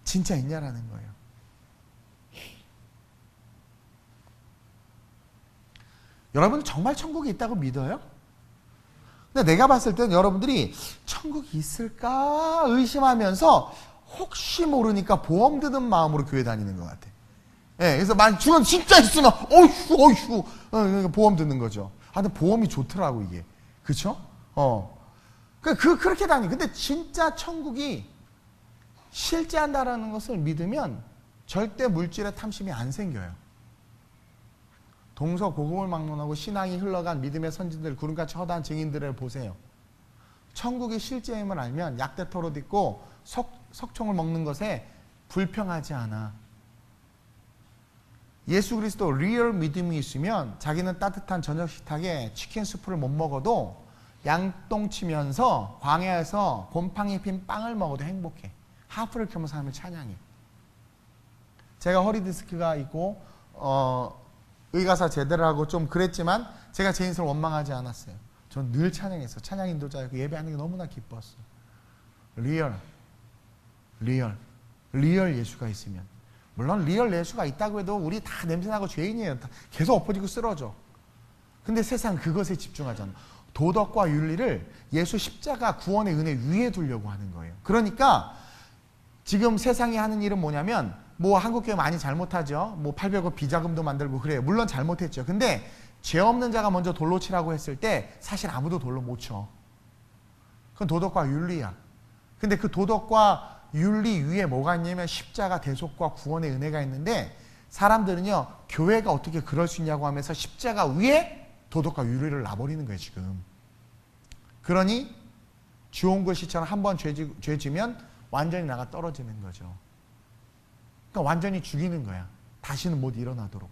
진짜 있냐라는 거예요. 여러분 정말 천국이 있다고 믿어요? 근데 내가 봤을 때는 여러분들이 천국이 있을까 의심하면서 혹시 모르니까 보험 드는 마음으로 교회 다니는 것 같아. 예, 그래서 만약 주는 진짜 있으면 어휴 보험 드는 거죠. 근데 보험이 좋더라고 이게. 그렇죠? 그렇게 다니. 근데 진짜 천국이 실제한다라는 것을 믿으면 절대 물질의 탐심이 안 생겨요. 동서고금을 막론하고 신앙이 흘러간 믿음의 선진들, 구름같이 허다한 증인들을 보세요. 천국이 실제임을 알면 약대 털옷 입고 석총을 먹는 것에 불평하지 않아. 예수 그리스도 리얼 믿음이 있으면 자기는 따뜻한 저녁 식탁에 치킨 수프를 못 먹어도 양똥치면서 광야에서 곰팡이 핀 빵을 먹어도 행복해. 하프를 켜면서 하면 찬양해. 제가 허리 디스크가 있고 의가사 제대로 하고 좀 그랬지만 제가 제 인생을 원망하지 않았어요. 전 늘 찬양했어요. 찬양 인도자였고 예배하는 게 너무나 기뻤어요. 리얼 예수가 있으면 물론 리얼 예수가 있다고 해도 우리 다 냄새나고 죄인이에요. 계속 엎어지고 쓰러져. 근데 세상 그것에 집중하잖아. 도덕과 윤리를 예수 십자가 구원의 은혜 위에 두려고 하는 거예요. 그러니까 지금 세상이 하는 일은 뭐냐면 뭐 한국교회 많이 잘못하죠. 뭐 800억 비자금도 만들고 그래요. 물론 잘못했죠. 근데 죄 없는 자가 먼저 돌로 치라고 했을 때 사실 아무도 돌로 못 쳐. 그건 도덕과 윤리야. 근데 그 도덕과 윤리 위에 뭐가 있냐면 십자가 대속과 구원의 은혜가 있는데 사람들은요 교회가 어떻게 그럴 수 있냐고 하면서 십자가 위에 도덕과 윤리를 놔버리는 거예요 지금. 그러니 주홍글 씨처럼 한번 죄 지면 완전히 나가 떨어지는 거죠. 그러니까 완전히 죽이는 거야. 다시는 못 일어나도록.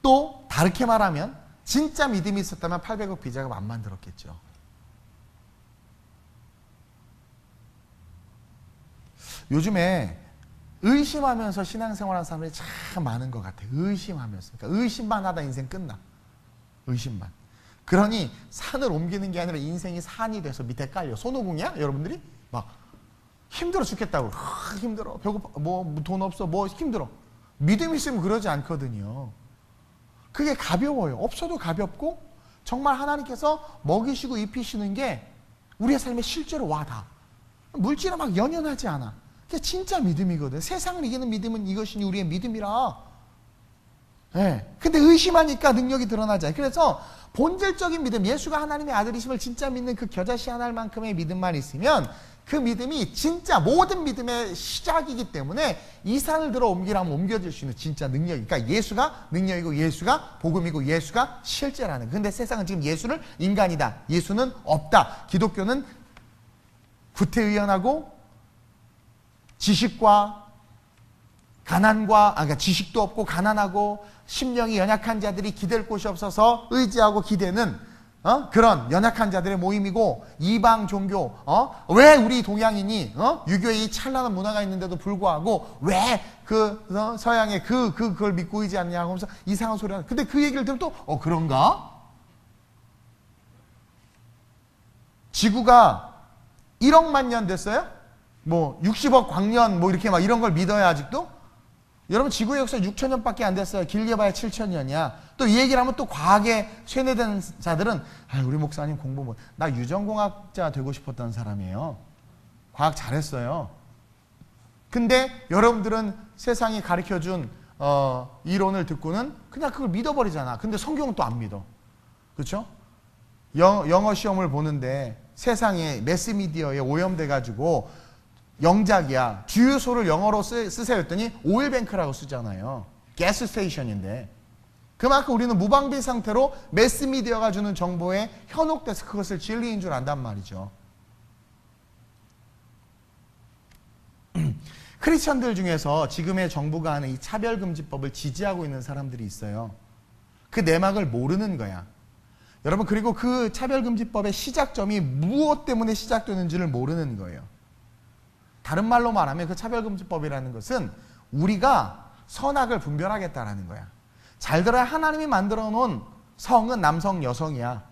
또 다르게 말하면 진짜 믿음이 있었다면 800억 비자금 안 만들었겠죠. 요즘에 의심하면서 신앙생활하는 사람들이 참 많은 것 같아요. 의심하면서. 그러니까 의심만 하다 인생 끝나. 의심만. 그러니 산을 옮기는 게 아니라 인생이 산이 돼서 밑에 깔려. 손오공이야? 여러분들이? 막 힘들어 죽겠다고. 힘들어. 배고파. 뭐 돈 없어. 뭐 힘들어. 믿음 있으면 그러지 않거든요. 그게 가벼워요. 없어도 가볍고 정말 하나님께서 먹이시고 입히시는 게 우리의 삶에 실제로 와닿아. 물질에 막 연연하지 않아. 그게 진짜 믿음이거든. 세상을 이기는 믿음은 이것이 우리의 믿음이라. 네. 근데 의심하니까 능력이 드러나잖아요. 그래서 본질적인 믿음, 예수가 하나님의 아들이심을 진짜 믿는 그 겨자씨 하나만큼의 믿음만 있으면 그 믿음이 진짜 모든 믿음의 시작이기 때문에 이 산을 들어 옮기라면 옮겨질 수 있는 진짜 능력이. 그러니까 예수가 능력이고 예수가 복음이고 예수가 실제라는. 근데 세상은 지금 예수를 인간이다. 예수는 없다. 기독교는 구태의연하고 지식과 가난과 그러니까 지식도 없고 가난하고 심령이 연약한 자들이 기댈 곳이 없어서 의지하고 기대는 그런 연약한 자들의 모임이고 이방 종교 왜 우리 동양인이 유교의 이 찬란한 문화가 있는데도 불구하고 왜 그 서양의 그걸 믿고 의지 않냐고 하면서 이상한 소리 하는. 근데 그 얘기를 들으면 또 그런가? 지구가 1억만 년 됐어요? 뭐 60억 광년 뭐 이렇게 막 이런 걸 믿어야 아직도? 여러분 지구의 역사 6,000년밖에 안 됐어요. 길게 봐야 7,000년이야. 또 이 얘기를 하면 또 과학에 쇠뇌된 자들은 우리 목사님 공부 뭐 나 유전공학자 되고 싶었던 사람이에요. 과학 잘했어요. 근데 여러분들은 세상이 가르쳐준 이론을 듣고는 그냥 그걸 믿어버리잖아. 근데 성경은 또 안 믿어. 그렇죠? 영어 시험을 보는데 세상에 매스미디어에 오염돼가지고 영작이야. 주유소를 영어로 쓰세요 했더니 오일뱅크라고 쓰잖아요. 가스 스테이션인데. 그만큼 우리는 무방비 상태로 매스미디어가 주는 정보에 현혹돼서 그것을 진리인 줄 안단 말이죠. 크리스천들 중에서 지금의 정부가 하는 이 차별금지법을 지지하고 있는 사람들이 있어요. 그 내막을 모르는 거야. 여러분 그리고 그 차별금지법의 시작점이 무엇 때문에 시작되는지를 모르는 거예요. 다른 말로 말하면 그 차별금지법이라는 것은 우리가 선악을 분별하겠다라는 거야. 잘 들어야 하나님이 만들어 놓은 성은 남성, 여성이야.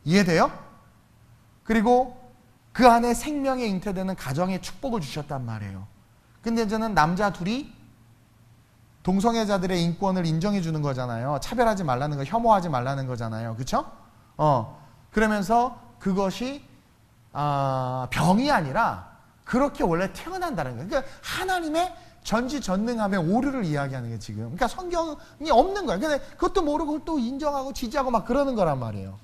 이해돼요? 그리고 그 안에 생명에 잉태되는 가정의 축복을 주셨단 말이에요. 근데 이제는 남자 둘이 동성애자들의 인권을 인정해 주는 거잖아요. 차별하지 말라는 거, 혐오하지 말라는 거잖아요. 그렇죠? 그러면서 그것이 병이 아니라 그렇게 원래 태어난다는 거예요. 그러니까 하나님의 전지전능함의 오류를 이야기하는 게 지금. 그러니까 성경이 없는 거예요. 근데 그것도 모르고 그걸 또 인정하고 지지하고 막 그러는 거란 말이에요.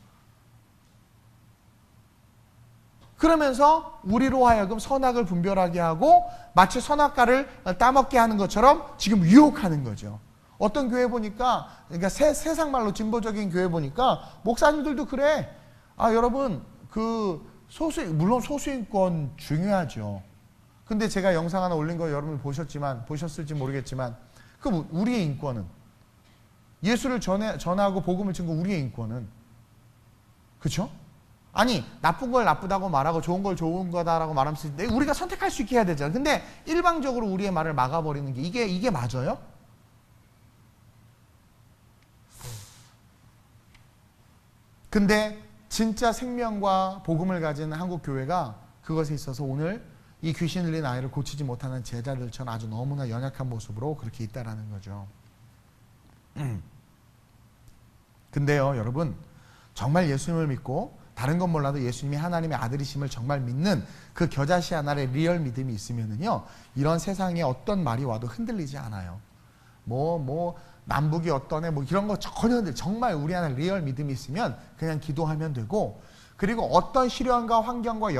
그러면서 우리로 하여금 선악을 분별하게 하고 마치 선악과를 따먹게 하는 것처럼 지금 유혹하는 거죠. 어떤 교회 보니까, 그러니까 세상 말로 진보적인 교회 보니까 목사님들도 그래. 여러분 물론 소수인권 중요하죠. 근데 제가 영상 하나 올린 거 여러분 보셨을지 모르겠지만 그 우리의 인권은 예수를 전하고 복음을 증거 우리의 인권은 그렇죠? 아니 나쁜 걸 나쁘다고 말하고 좋은 걸 좋은 거다라고 말하면 우리가 선택할 수 있게 해야 되잖아요. 근데 일방적으로 우리의 말을 막아버리는 게 이게 맞아요? 근데 진짜 생명과 복음을 가진 한국 교회가 그것에 있어서 오늘 이 귀신 들린 아이를 고치지 못하는 제자들처럼 아주 너무나 연약한 모습으로 그렇게 있다라는 거죠. 근데요, 여러분, 정말 예수님을 믿고 다른 건 몰라도 예수님이 하나님의 아들이심을 정말 믿는 그 겨자씨 하나의 리얼 믿음이 있으면은요, 이런 세상에 어떤 말이 와도 흔들리지 않아요. 남북이 어떠네, 이런 거 전혀 정말 우리 안에 리얼 믿음이 있으면 그냥 기도하면 되고, 그리고 어떤 시련과 환경과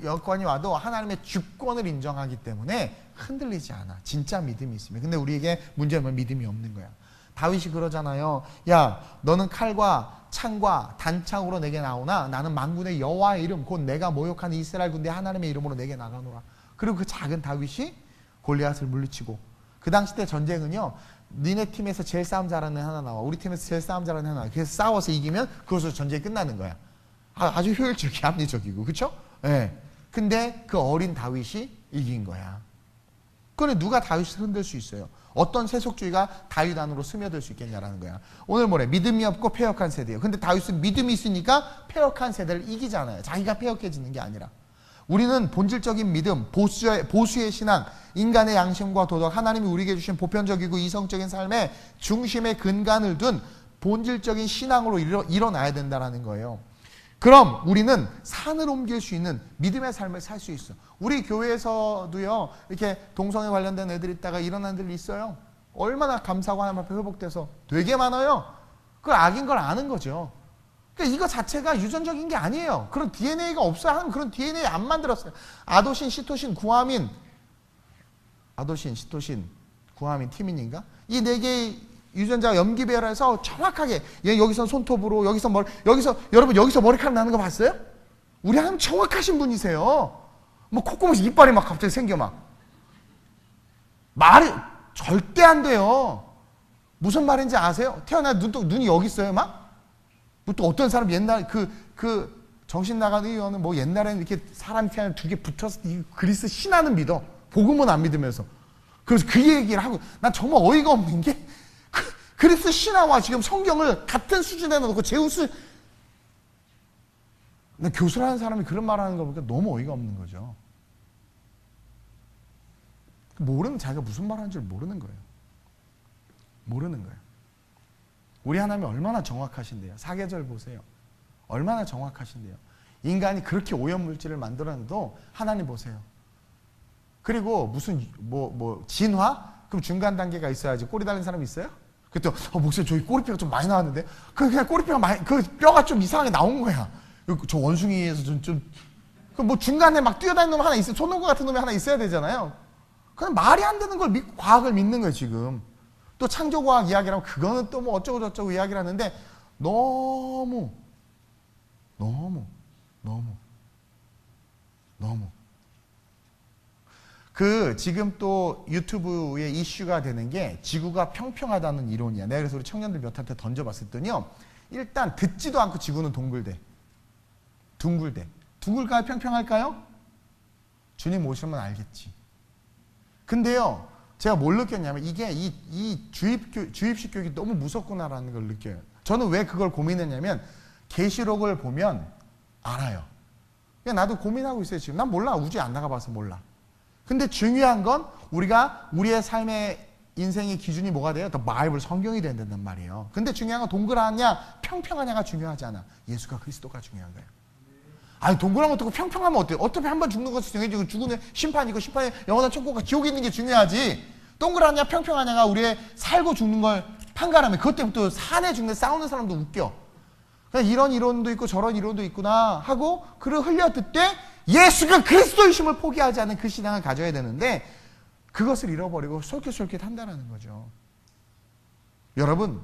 여건이 와도 하나님의 주권을 인정하기 때문에 흔들리지 않아. 진짜 믿음이 있으면. 근데 우리에게 문제는 믿음이 없는 거야. 다윗이 그러잖아요. 야, 너는 칼과 창과 단창으로 내게 나오나 나는 만군의 여호와의 이름 곧 내가 모욕한 이스라엘 군대 하나님의 이름으로 내게 나가노라. 그리고 그 작은 다윗이 골리앗을 물리치고, 그 당시 때 전쟁은요, 니네 팀에서 제일 싸움 잘하는 애 하나 나와, 우리 팀에서 제일 싸움 잘하는 애 하나 나와. 그래서 싸워서 이기면 그것으로 전쟁이 끝나는 거야. 아주 효율적이고 합리적이고, 그렇죠? 예. 근데 그 어린 다윗이 이긴 거야. 그런데 누가 다윗을 흔들 수 있어요? 어떤 세속주의가 다윗 안으로 스며들 수 있겠냐라는 거야. 오늘 뭐래? 믿음이 없고 패역한 세대예요. 근데 다윗은 믿음이 있으니까 패역한 세대를 이기잖아요. 자기가 패역해지는 게 아니라. 우리는 본질적인 믿음, 보수의 신앙, 인간의 양심과 도덕, 하나님이 우리에게 주신 보편적이고 이성적인 삶의 중심에 근간을 둔 본질적인 신앙으로 일어나야 된다는 거예요. 그럼 우리는 산을 옮길 수 있는 믿음의 삶을 살 수 있어. 우리 교회에서도요, 이렇게 동성애 관련된 애들 있다가 일어난 애들이 있어요. 얼마나 감사하고 하나님 앞에 회복돼서 되게 많아요. 그걸 악인 걸 아는 거죠. 그러니까 이거 자체가 유전적인 게 아니에요. 그런 DNA가 없어요. 하나님 그런 DNA 안 만들었어요. 아도신, 시토신, 구아민, 티민인가? 이 네 개의 유전자가 염기배열해서 정확하게, 여기서 손톱으로, 여기서 여러분 여기서 머리카락 나는 거 봤어요? 우리 하나님 정확하신 분이세요. 콧구멍에서 이빨이 막 갑자기 생겨 말이 절대 안 돼요. 무슨 말인지 아세요? 태어나 눈이 여기 있어요, 또 어떤 사람 옛날 정신 나간 의원은 옛날에는 이렇게 사람이 태어나 두 개 붙어서 그리스 신화는 믿어. 복음은 안 믿으면서. 그래서 그 얘기를 하고, 난 정말 어이가 없는 게, 그리스 신화와 지금 성경을 같은 수준에 놓고 제우스, 교수라는 사람이 그런 말 하는 거 보니까 너무 어이가 없는 거죠. 자기가 무슨 말 하는지 모르는 거예요. 우리 하나님이 얼마나 정확하신데요. 사계절 보세요. 얼마나 정확하신데요. 인간이 그렇게 오염물질을 만들어내도 하나님 보세요. 그리고 무슨 진화? 그럼 중간 단계가 있어야지. 꼬리 달린 사람이 있어요? 그랬더니 목사님 저기 꼬리뼈가 좀 많이 나왔는데, 그냥 꼬리뼈가 그 뼈가 좀 이상하게 나온 거야. 저 원숭이에서 중간에 막 뛰어다니는 놈 하나 있어요. 손오고 같은 놈이 하나 있어야 되잖아요. 그냥 말이 안 되는 걸 믿고 과학을 믿는 거예요, 지금. 또 창조과학 이야기라고 그거는 또 어쩌고 저쩌고 이야기를 하는데, 너무 지금 또 유튜브에 이슈가 되는 게 지구가 평평하다는 이론이야. 내가 그래서 우리 청년들 몇한테 던져봤더니요, 일단 듣지도 않고 지구는 둥글대. 둥글까요? 평평할까요? 주님 오시면 알겠지. 근데요, 제가 뭘 느꼈냐면, 이게 이 주입식 교육이 너무 무섭구나라는 걸 느껴요. 저는 왜 그걸 고민했냐면, 계시록을 보면 알아요. 그냥 나도 고민하고 있어요, 지금. 난 몰라. 우주에 안 나가봐서 몰라. 근데 중요한 건 우리가 우리의 삶의 인생의 기준이 뭐가 돼요? 더 바이블, 성경이 된다는 말이에요. 근데 중요한 건 동그라냐 평평하냐가 중요하지 않아. 예수가 그리스도가 중요한 거예요. 아니 동그란 것도 평평하면 어때요? 어차피 한 번 죽는 것이 중요하지. 죽으면 심판이고, 심판에 영원한 천국과 지옥이 있는 게 중요하지. 동그라냐 평평하냐가 우리의 살고 죽는 걸 판가름해. 그것 때문에 또 산에 죽는 싸우는 사람도 웃겨. 그냥 이런 이론도 있고 저런 이론도 있구나 하고 그를 흘려듣되 예수가 그리스도이심을 포기하지 않는 그 신앙을 가져야 되는데, 그것을 잃어버리고 솔깃솔깃 한다는 거죠. 여러분,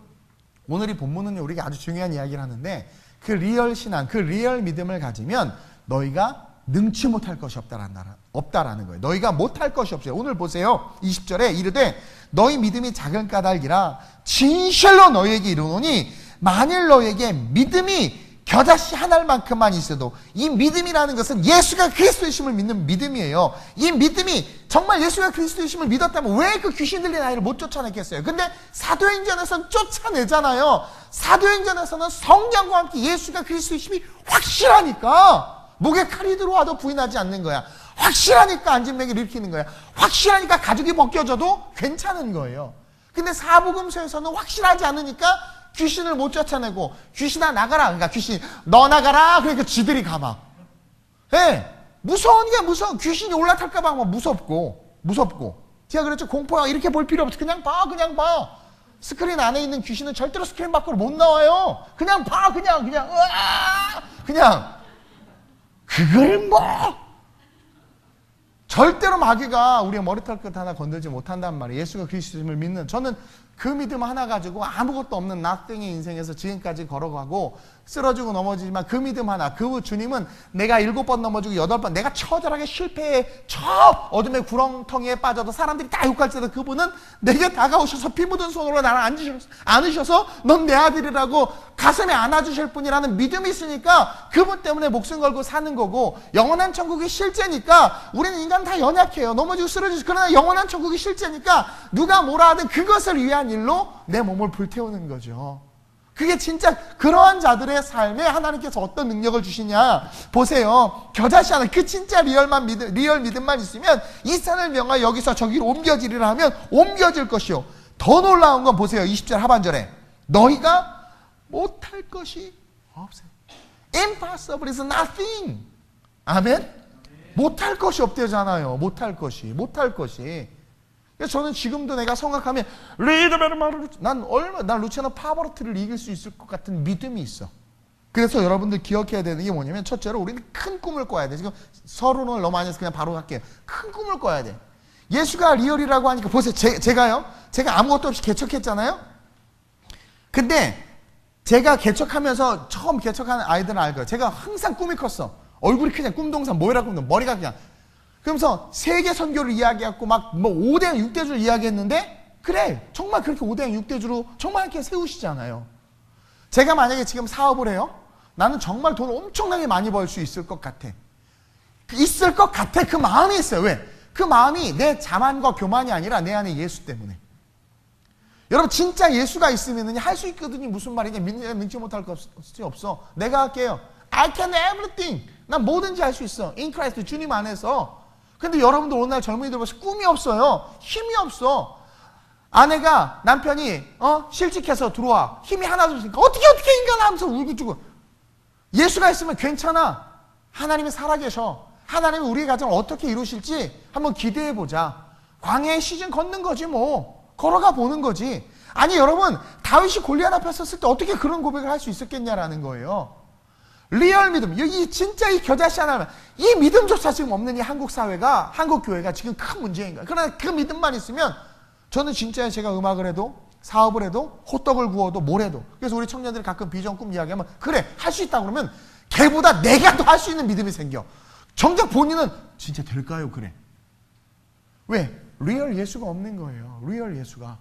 오늘 이 본문은 우리가 아주 중요한 이야기를 하는데, 그 리얼 신앙, 그 리얼 믿음을 가지면 너희가 능치 못할 것이 없다라는 거예요. 너희가 못할 것이 없어요. 오늘 보세요. 20절에 이르되 너희 믿음이 작은 까닭이라 진실로 너희에게 이르노니, 만일 너희에게 믿음이 겨자씨 하나만큼만 있어도 이 믿음이라는 것은 예수가 그리스도이심을 믿는 믿음이에요. 이 믿음이 정말 예수가 그리스도이심을 믿었다면 왜 그 귀신 들린 아이를 못 쫓아냈겠어요? 근데 사도행전에서는 쫓아내잖아요. 사도행전에서는 성령과 함께 예수가 그리스도이심이 확실하니까 목에 칼이 들어와도 부인하지 않는 거야. 확실하니까 안진뱅이를 일으키는 거야. 확실하니까 가죽이 벗겨져도 괜찮은 거예요. 근데 사복음서에서는 확실하지 않으니까 귀신을 못 쫓아내고, 귀신아 나가라. 그러니까 귀신이 너 나가라. 그러니까 지들이 가봐. 예. 무서우니까 무서워. 귀신이 올라탈까봐 뭐 무섭고. 제가 그랬죠. 공포가 이렇게 볼 필요 없어. 그냥 봐. 스크린 안에 있는 귀신은 절대로 스크린 밖으로 못 나와요. 그냥 봐. 으아! 그걸 뭐. 절대로 마귀가 우리의 머리털 끝 하나 건들지 못한단 말이에요. 예수가 그리스도임을 믿는, 저는 그 믿음 하나 가지고 아무것도 없는 nothing의 인생에서 지금까지 걸어가고 쓰러지고 넘어지지만 그 믿음 하나, 그 주님은 내가 7번 넘어지고 8번 내가 처절하게 실패해 저 어둠의 구렁텅이에 빠져도 사람들이 다 욕할지라도 그분은 내게 다가오셔서 피 묻은 손으로 나를 안으셔서 넌 내 아들이라고 가슴에 안아주실 분이라는 믿음이 있으니까 그분 때문에 목숨 걸고 사는 거고, 영원한 천국이 실제니까 우리는 인간 다 연약해요. 넘어지고 쓰러지고. 그러나 영원한 천국이 실제니까 누가 뭐라 하든 그것을 위한 일로 내 몸을 불태우는 거죠. 그게 진짜 그러한 자들의 삶에 하나님께서 어떤 능력을 주시냐 보세요. 겨자씨 하나, 그 진짜 리얼 믿음만 있으면 이 산을 명하여 여기서 저기로 옮겨지리라 하면 옮겨질 것이요. 더 놀라운 건 보세요. 20절 하반절에 너희가 못할 것이 없어요. Impossible is nothing. 아멘? 못할 것이 없대잖아요. 못할 것이. 그래서 저는 지금도 내가 생각하면 난 루치아노 파버로티를 이길 수 있을 것 같은 믿음이 있어. 그래서 여러분들 기억해야 되는 게 뭐냐면, 첫째로 우리는 큰 꿈을 꿔야 돼. 지금 서론을 너무 많이 해서 그냥 바로 갈게요. 큰 꿈을 꿔야 돼. 예수가 리얼이라고 하니까 보세요. 제가 아무것도 없이 개척했잖아요. 근데 제가 개척하면서 처음 개척하는 아이들은 알 거예요. 제가 항상 꿈이 컸어. 얼굴이 그냥 꿈동산, 뭐라 그러면 머리가 그냥. 그러면서 세계 선교를 이야기하고 막 뭐 5대양 6대주를 이야기했는데, 그래 정말 그렇게 5대양 6대주로 정말 이렇게 세우시잖아요. 제가 만약에 지금 사업을 해요, 나는 정말 돈 엄청나게 많이 벌 수 있을 것 같아. 그 마음이 있어요. 왜? 그 마음이 내 자만과 교만이 아니라 내 안에 예수 때문에. 여러분 진짜 예수가 있으면 할 수 있거든요. 무슨 말이냐, 믿지 못할 것이 없어. 내가 할게요. I can everything. 난 뭐든지 할 수 있어. In Christ, 주님 안에서. 근데 여러분들 오늘 젊은이들 보셔서 꿈이 없어요. 힘이 없어. 아내가, 남편이 실직해서 들어와. 힘이 하나도 없으니까 어떻게 인간 하면서 울고 죽어. 예수가 있으면 괜찮아. 하나님이 살아계셔. 하나님이 우리의 가정을 어떻게 이루실지 한번 기대해보자. 광야의 시즌 걷는 거지 뭐. 걸어가 보는 거지. 아니 여러분, 다윗이 골리앗 앞에 섰을 때 어떻게 그런 고백을 할 수 있었겠냐라는 거예요. 리얼 믿음, 여기 진짜 이 겨자씨 하나면, 이 믿음조차 지금 없는 이 한국 사회가, 한국 교회가 지금 큰 문제인 거예요. 그러나 그 믿음만 있으면 저는 진짜 제가 음악을 해도, 사업을 해도, 호떡을 구워도, 뭘 해도. 그래서 우리 청년들이 가끔 비전 꿈 이야기하면, 그래 할 수 있다 그러면 걔보다 내가 더 할 수 있는 믿음이 생겨. 정작 본인은 진짜 될까요? 그래. 왜? 리얼 예수가 없는 거예요. 리얼 예수가.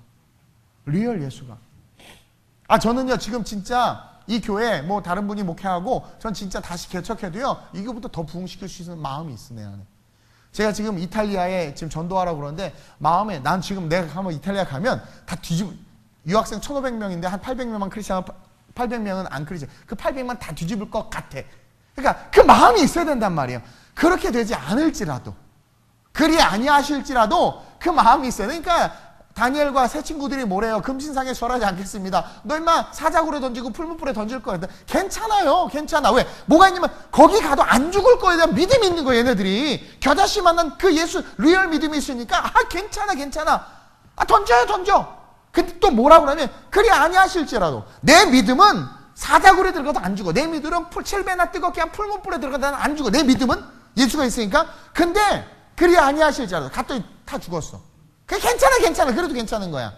저는요 지금 진짜 이 교회 뭐 다른 분이 목회하고 전 진짜 다시 개척해도요 이거부터 더 부흥시킬 수 있는 마음이 있어 내 안에. 제가 지금 이탈리아에 지금 전도하라고 그러는데 마음에, 난 지금 내가 한번 이탈리아 가면 다 유학생 1,500명인데 한 800명만 크리스찬, 800명은 안 크리스찬. 그 800만 다 뒤집을 것 같아. 그러니까 그 마음이 있어야 된단 말이에요. 그렇게 되지 않을지라도, 그리 아니하실지라도 그 마음이 있어요. 그러니까 다니엘과 새 친구들이 뭐래요? 금신상에 절하지 않겠습니다. 너 임마 사자굴에 던지고 풀무불에 던질 거야. 괜찮아요. 괜찮아. 왜? 뭐가 있냐면 거기 가도 안 죽을 거에 대한 믿음이 있는 거예요. 얘네들이. 겨자씨 만난 그 예수 리얼 믿음이 있으니까 괜찮아. 던져. 근데 또 뭐라고 그러면, 그리 아니하실지라도 내 믿음은 사자굴에 들어가도 안 죽어. 내 믿음은 7배나 뜨겁게 한 풀무불에 들어가도 안 죽어. 내 믿음은 예수가 있으니까. 근데 그리 아니하실지라도 갔더니 다 죽었어. 괜찮아. 그래도 괜찮은 거야.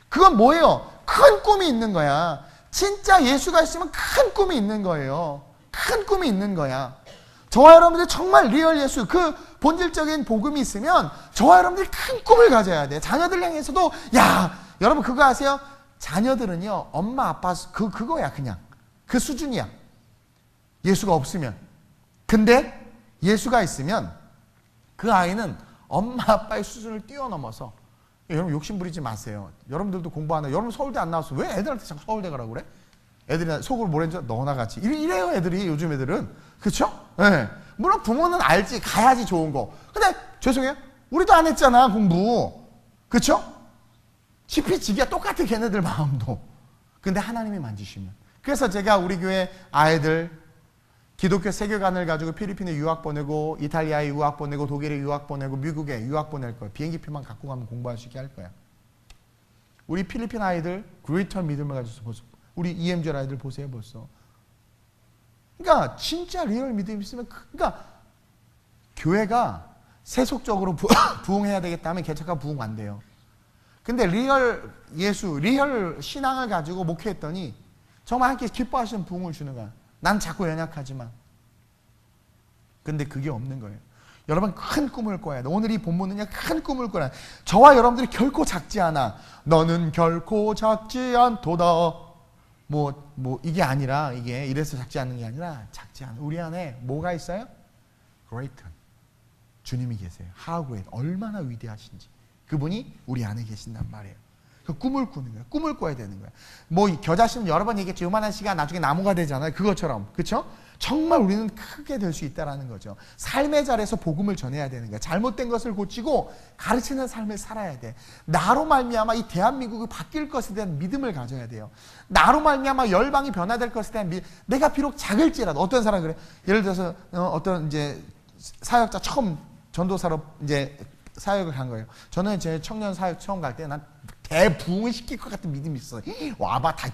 그건 뭐예요? 큰 꿈이 있는 거야. 진짜 예수가 있으면 큰 꿈이 있는 거예요. 큰 꿈이 있는 거야. 저와 여러분들 정말 리얼 예수, 그 본질적인 복음이 있으면 저와 여러분들이 큰 꿈을 가져야 돼. 자녀들 향해서도, 여러분 그거 아세요? 자녀들은요 엄마 아빠 그거야. 그냥 그 수준이야. 예수가 없으면. 근데 예수가 있으면 그 아이는 엄마 아빠의 수준을 뛰어넘어서, 여러분 욕심 부리지 마세요. 여러분들도 공부하나, 여러분 서울대 안 나왔어. 왜 애들한테 자꾸 서울대 가라고 그래? 애들이 속으로 뭐랬죠? 너나 같이. 이래요 애들이, 요즘 애들은. 그쵸? 네. 물론 부모는 알지, 가야지 좋은 거. 근데 죄송해요, 우리도 안 했잖아 공부. 그쵸? 지피지기야 똑같아 걔네들 마음도. 근데 하나님이 만지시면. 그래서 제가 우리 교회 아이들 기독교 세계관을 가지고 필리핀에 유학 보내고, 이탈리아에 유학 보내고, 독일에 유학 보내고, 미국에 유학 보낼 거예요. 비행기표만 갖고 가면 공부할 수 있게 할 거야. 우리 필리핀 아이들 그레이트한 믿음을 가지고 보세요. 우리 EMG 아이들 보세요 벌써. 그러니까 진짜 리얼 믿음이 있으면, 그러니까 교회가 세속적으로 부흥해야 되겠다면 개척과 부흥 안 돼요. 근데 리얼 예수, 리얼 신앙을 가지고 목회했더니 정말 함께 기뻐하시는 부흥을 주는 거야. 난 자꾸 연약하지만. 근데 그게 없는 거예요. 여러분 큰 꿈을 꿔야 돼. 오늘 이 본문은요, 큰 꿈을 꿔야 돼. 저와 여러분들이 결코 작지 않아. 너는 결코 작지 않도다. 이게 아니라, 이게 이래서 작지 않는 게 아니라, 작지 않아. 우리 안에 뭐가 있어요? Great. 주님이 계세요. How great. 얼마나 위대하신지. 그분이 우리 안에 계신단 말이에요. 그 꿈을 꾸는 거야. 꿈을 꿔야 되는 거야. 겨자씨는 여러 번 얘기했죠. 요만한 씨가 나중에 나무가 되잖아요. 그것처럼. 그쵸? 정말 우리는 크게 될 수 있다는 거죠. 삶의 자리에서 복음을 전해야 되는 거야. 잘못된 것을 고치고 가르치는 삶을 살아야 돼. 나로 말미암아 이 대한민국이 바뀔 것에 대한 믿음을 가져야 돼요. 나로 말미암아 열방이 변화될 것에 대한 내가 비록 작을지라도. 어떤 사람 그래. 예를 들어서 어떤 이제 사역자 처음 전도사로 이제 사역을 간 거예요. 저는 제 청년 사역 처음 갈 때 난 대부흥을 시킬 것 같은 믿음이 있어요. 와봐 다.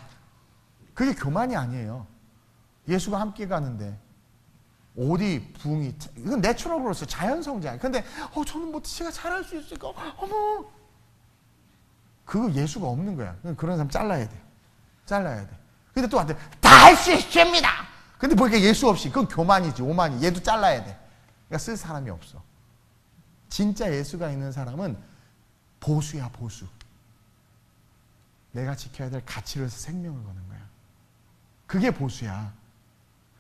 그게 교만이 아니에요. 예수가 함께 가는데 어디 부흥이, 이건 내추럴로서 자연성장. 근데 저는 제가 잘할 수 있을까? 어머, 그거 예수가 없는 거야. 그런 사람 잘라야 돼. 잘라야 돼. 근데 또 한테 다 할 수 있습니다. 근데 보니까 예수 없이, 그건 교만이지, 오만이. 얘도 잘라야 돼. 그러니까 쓸 사람이 없어. 진짜 예수가 있는 사람은 보수야, 보수. 내가 지켜야 될 가치를 위해서 생명을 거는 거야. 그게 보수야.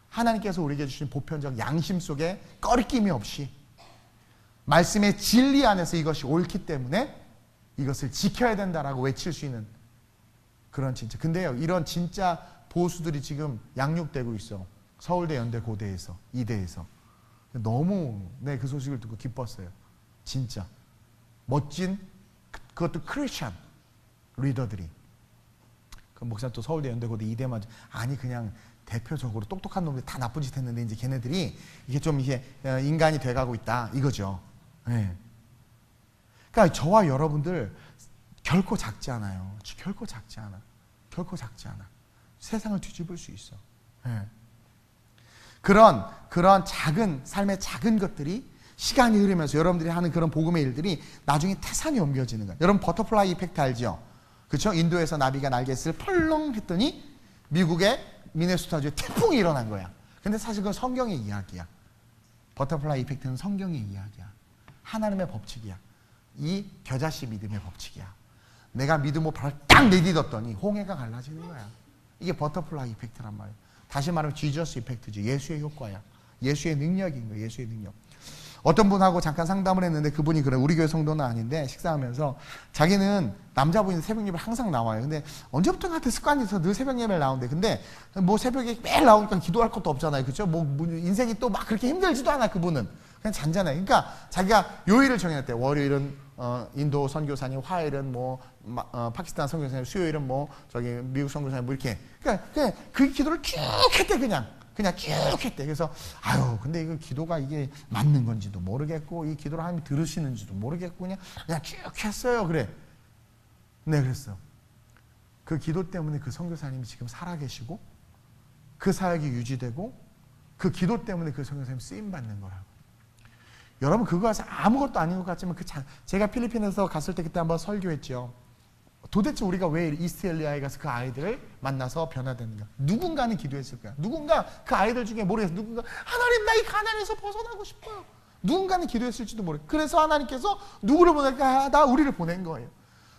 하나님께서 우리에게 주신 보편적 양심 속에 꺼리낌이 없이 말씀의 진리 안에서 이것이 옳기 때문에 이것을 지켜야 된다라고 외칠 수 있는 그런 진짜. 근데요, 이런 진짜 보수들이 지금 양육되고 있어. 서울대, 연대, 고대에서, 이대에서. 너무 그 소식을 듣고 기뻤어요. 진짜 멋진, 그것도 크리스찬 리더들이. 그 목사 또 서울대, 연대, 고대, 이대만, 아니 그냥 대표적으로 똑똑한 놈들이 다 나쁜 짓 했는데 이제 걔네들이 이게 좀 이게 인간이 돼가고 있다 이거죠. 네. 그러니까 저와 여러분들 결코 작지 않아요. 결코 작지 않아. 결코 작지 않아. 세상을 뒤집을 수 있어. 네. 그런 작은 삶의 작은 것들이 시간이 흐르면서 여러분들이 하는 그런 복음의 일들이 나중에 태산이 옮겨지는 거예요. 여러분 버터플라이 이펙트 알죠? 그렇죠? 인도에서 나비가 날개를 펄렁 했더니 미국의 미네소타주에 태풍이 일어난 거야. 근데 사실 그건 성경의 이야기야. 버터플라이 이펙트는 성경의 이야기야. 하나님의 법칙이야. 이 겨자씨 믿음의 법칙이야. 내가 믿음으로 발을 딱 내딛었더니 홍해가 갈라지는 거야. 이게 버터플라이 이펙트란 말이야. 다시 말하면 지저스 이펙트지. 예수의 효과야. 예수의 능력인 거야. 예수의 능력. 어떤 분하고 잠깐 상담을 했는데 그분이 그래. 우리 교회 성도는 아닌데 식사하면서 자기는 남자분이 새벽 예배 항상 나와요. 근데 언제부터 나한테 습관이 있어서 늘 새벽 예배를 나오는데 근데 새벽에 매일 나오니까 기도할 것도 없잖아요. 그렇죠? 인생이 또 막 그렇게 힘들지도 않아 그분은. 그냥 잔잔해. 그러니까 자기가 요일을 정해놨대. 월요일은 인도 선교사님, 화요일은 파키스탄 선교사님, 수요일은 미국 선교사님 이렇게. 그러니까 그 기도를 쭉 했대 그냥 쭉 했대. 그래서 근데 이거 기도가 이게 맞는 건지도 모르겠고 이 기도를 하나님이 들으시는지도 모르겠고 그냥 쭉 했어요. 그래. 네, 그랬어. 그 기도 때문에 그 선교사님이 지금 살아계시고 그 사역이 유지되고 그 기도 때문에 그 선교사님이 쓰임받는 거라고. 여러분 그거 아무것도 아닌 것 같지만 제가 필리핀에서 갔을 때 그때 한번 설교했죠. 도대체 우리가 왜 이스트엘리아에 가서 그 아이들을 만나서 변화되는가? 누군가는 기도했을 거야. 누군가 그 아이들 중에 모르겠어. 누군가 하나님 나 이 가난에서 벗어나고 싶어요. 누군가는 기도했을지도 모르겠어. 그래서 하나님께서 누구를 보낼까? 우리를 보낸 거예요.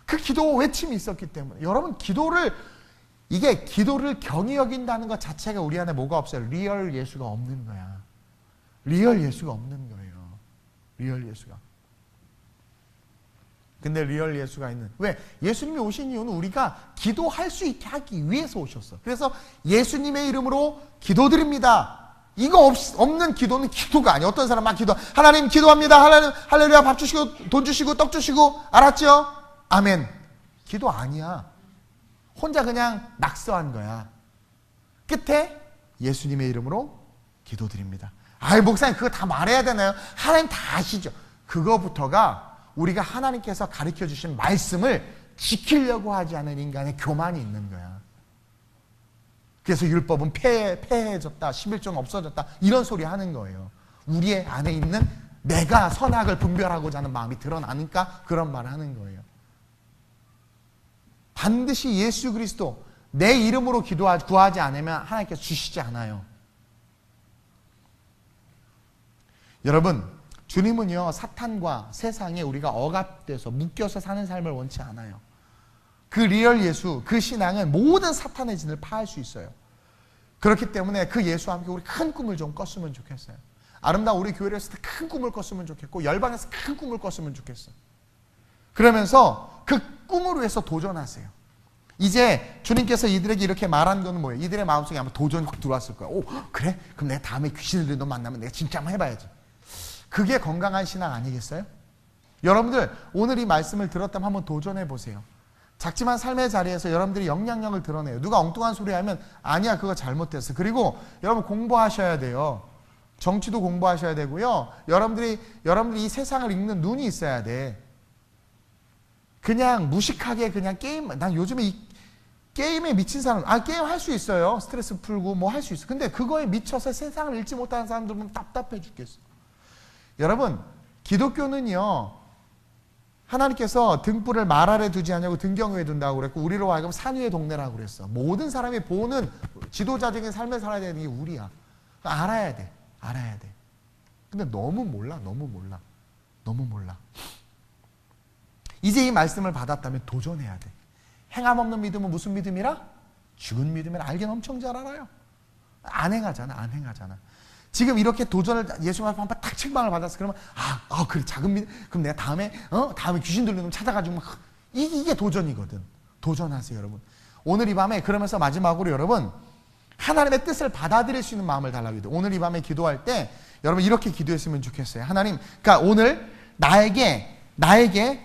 그 기도 외침이 있었기 때문에. 여러분 기도를 이게 기도를 경히 여긴다는 것 자체가 우리 안에 뭐가 없어요? 리얼 예수가 없는 거야. 리얼 예수가 없는 거예요. 리얼 예수가. 근데 리얼 예수가 있는. 왜? 예수님이 오신 이유는 우리가 기도할 수 있게 하기 위해서 오셨어. 그래서 예수님의 이름으로 기도드립니다. 이거 없는 기도는 기도가 아니야. 어떤 사람 막 기도, 하나님 기도합니다. 하나님 할렐루야 밥 주시고 돈 주시고 떡 주시고, 알았죠? 아멘. 기도 아니야. 혼자 그냥 낙서한 거야. 끝에 예수님의 이름으로 기도드립니다. 아이 목사님 그거 다 말해야 되나요? 하나님 다 아시죠? 그거부터가 우리가 하나님께서 가르쳐 주신 말씀을 지키려고 하지 않은 인간의 교만이 있는 거야. 그래서 율법은 폐해졌다, 11조는 없어졌다, 이런 소리 하는 거예요. 우리의 안에 있는 내가 선악을 분별하고자 하는 마음이 드러나니까 그런 말을 하는 거예요. 반드시 예수 그리스도 내 이름으로 구하지 않으면 하나님께서 주시지 않아요. 여러분, 주님은요 사탄과 세상에 우리가 억압돼서 묶여서 사는 삶을 원치 않아요. 그 리얼 예수, 그 신앙은 모든 사탄의 진을 파할 수 있어요. 그렇기 때문에 그 예수와 함께 우리 큰 꿈을 좀 꿨으면 좋겠어요. 아름다운 우리 교회를 했을 때 큰 꿈을 꿨으면 좋겠고, 열방에서 큰 꿈을 꿨으면 좋겠어요. 그러면서 그 꿈을 위해서 도전하세요. 이제 주님께서 이들에게 이렇게 말한 건 뭐예요? 이들의 마음속에 아마 도전이 확 들어왔을 거예요. 오, 그래? 그럼 내가 다음에 귀신을 들는 놈 만나면 내가 진짜 한번 해봐야지. 그게 건강한 신앙 아니겠어요? 여러분들 오늘 이 말씀을 들었다면 한번 도전해 보세요. 작지만 삶의 자리에서 여러분들이 영향력을 드러내요. 누가 엉뚱한 소리 하면 아니야 그거 잘못됐어. 그리고 여러분 공부하셔야 돼요. 정치도 공부하셔야 되고요. 여러분들이 이 세상을 읽는 눈이 있어야 돼. 그냥 무식하게 그냥 게임, 난 요즘에 이 게임에 미친 사람, 게임 할 수 있어요. 스트레스 풀고 뭐 할 수 있어. 근데 그거에 미쳐서 세상을 읽지 못하는 사람들은 답답해 죽겠어. 여러분, 기독교는요, 하나님께서 등불을 말 아래 두지 않냐고 등경 위에 둔다고 그랬고, 우리로 하여금 산 위의 동네라고 그랬어. 모든 사람이 보는 지도자적인 삶을 살아야 되는 게 우리야. 알아야 돼. 알아야 돼. 근데 너무 몰라. 이제 이 말씀을 받았다면 도전해야 돼. 행함 없는 믿음은 무슨 믿음이라? 죽은 믿음이라. 알긴 엄청 잘 알아요. 안 행하잖아. 지금 이렇게 도전을 예수 앞에 한번 딱 책망을 받았어. 그러면 그래 작은 믿음. 그럼 내가 다음에 귀신 들리는 놈 찾아가지고 이게 도전이거든. 도전하세요, 여러분. 오늘 이 밤에 그러면서 마지막으로 여러분 하나님의 뜻을 받아들일 수 있는 마음을 달라고 해요. 오늘 이 밤에 기도할 때 여러분 이렇게 기도했으면 좋겠어요. 하나님, 그러니까 오늘 나에게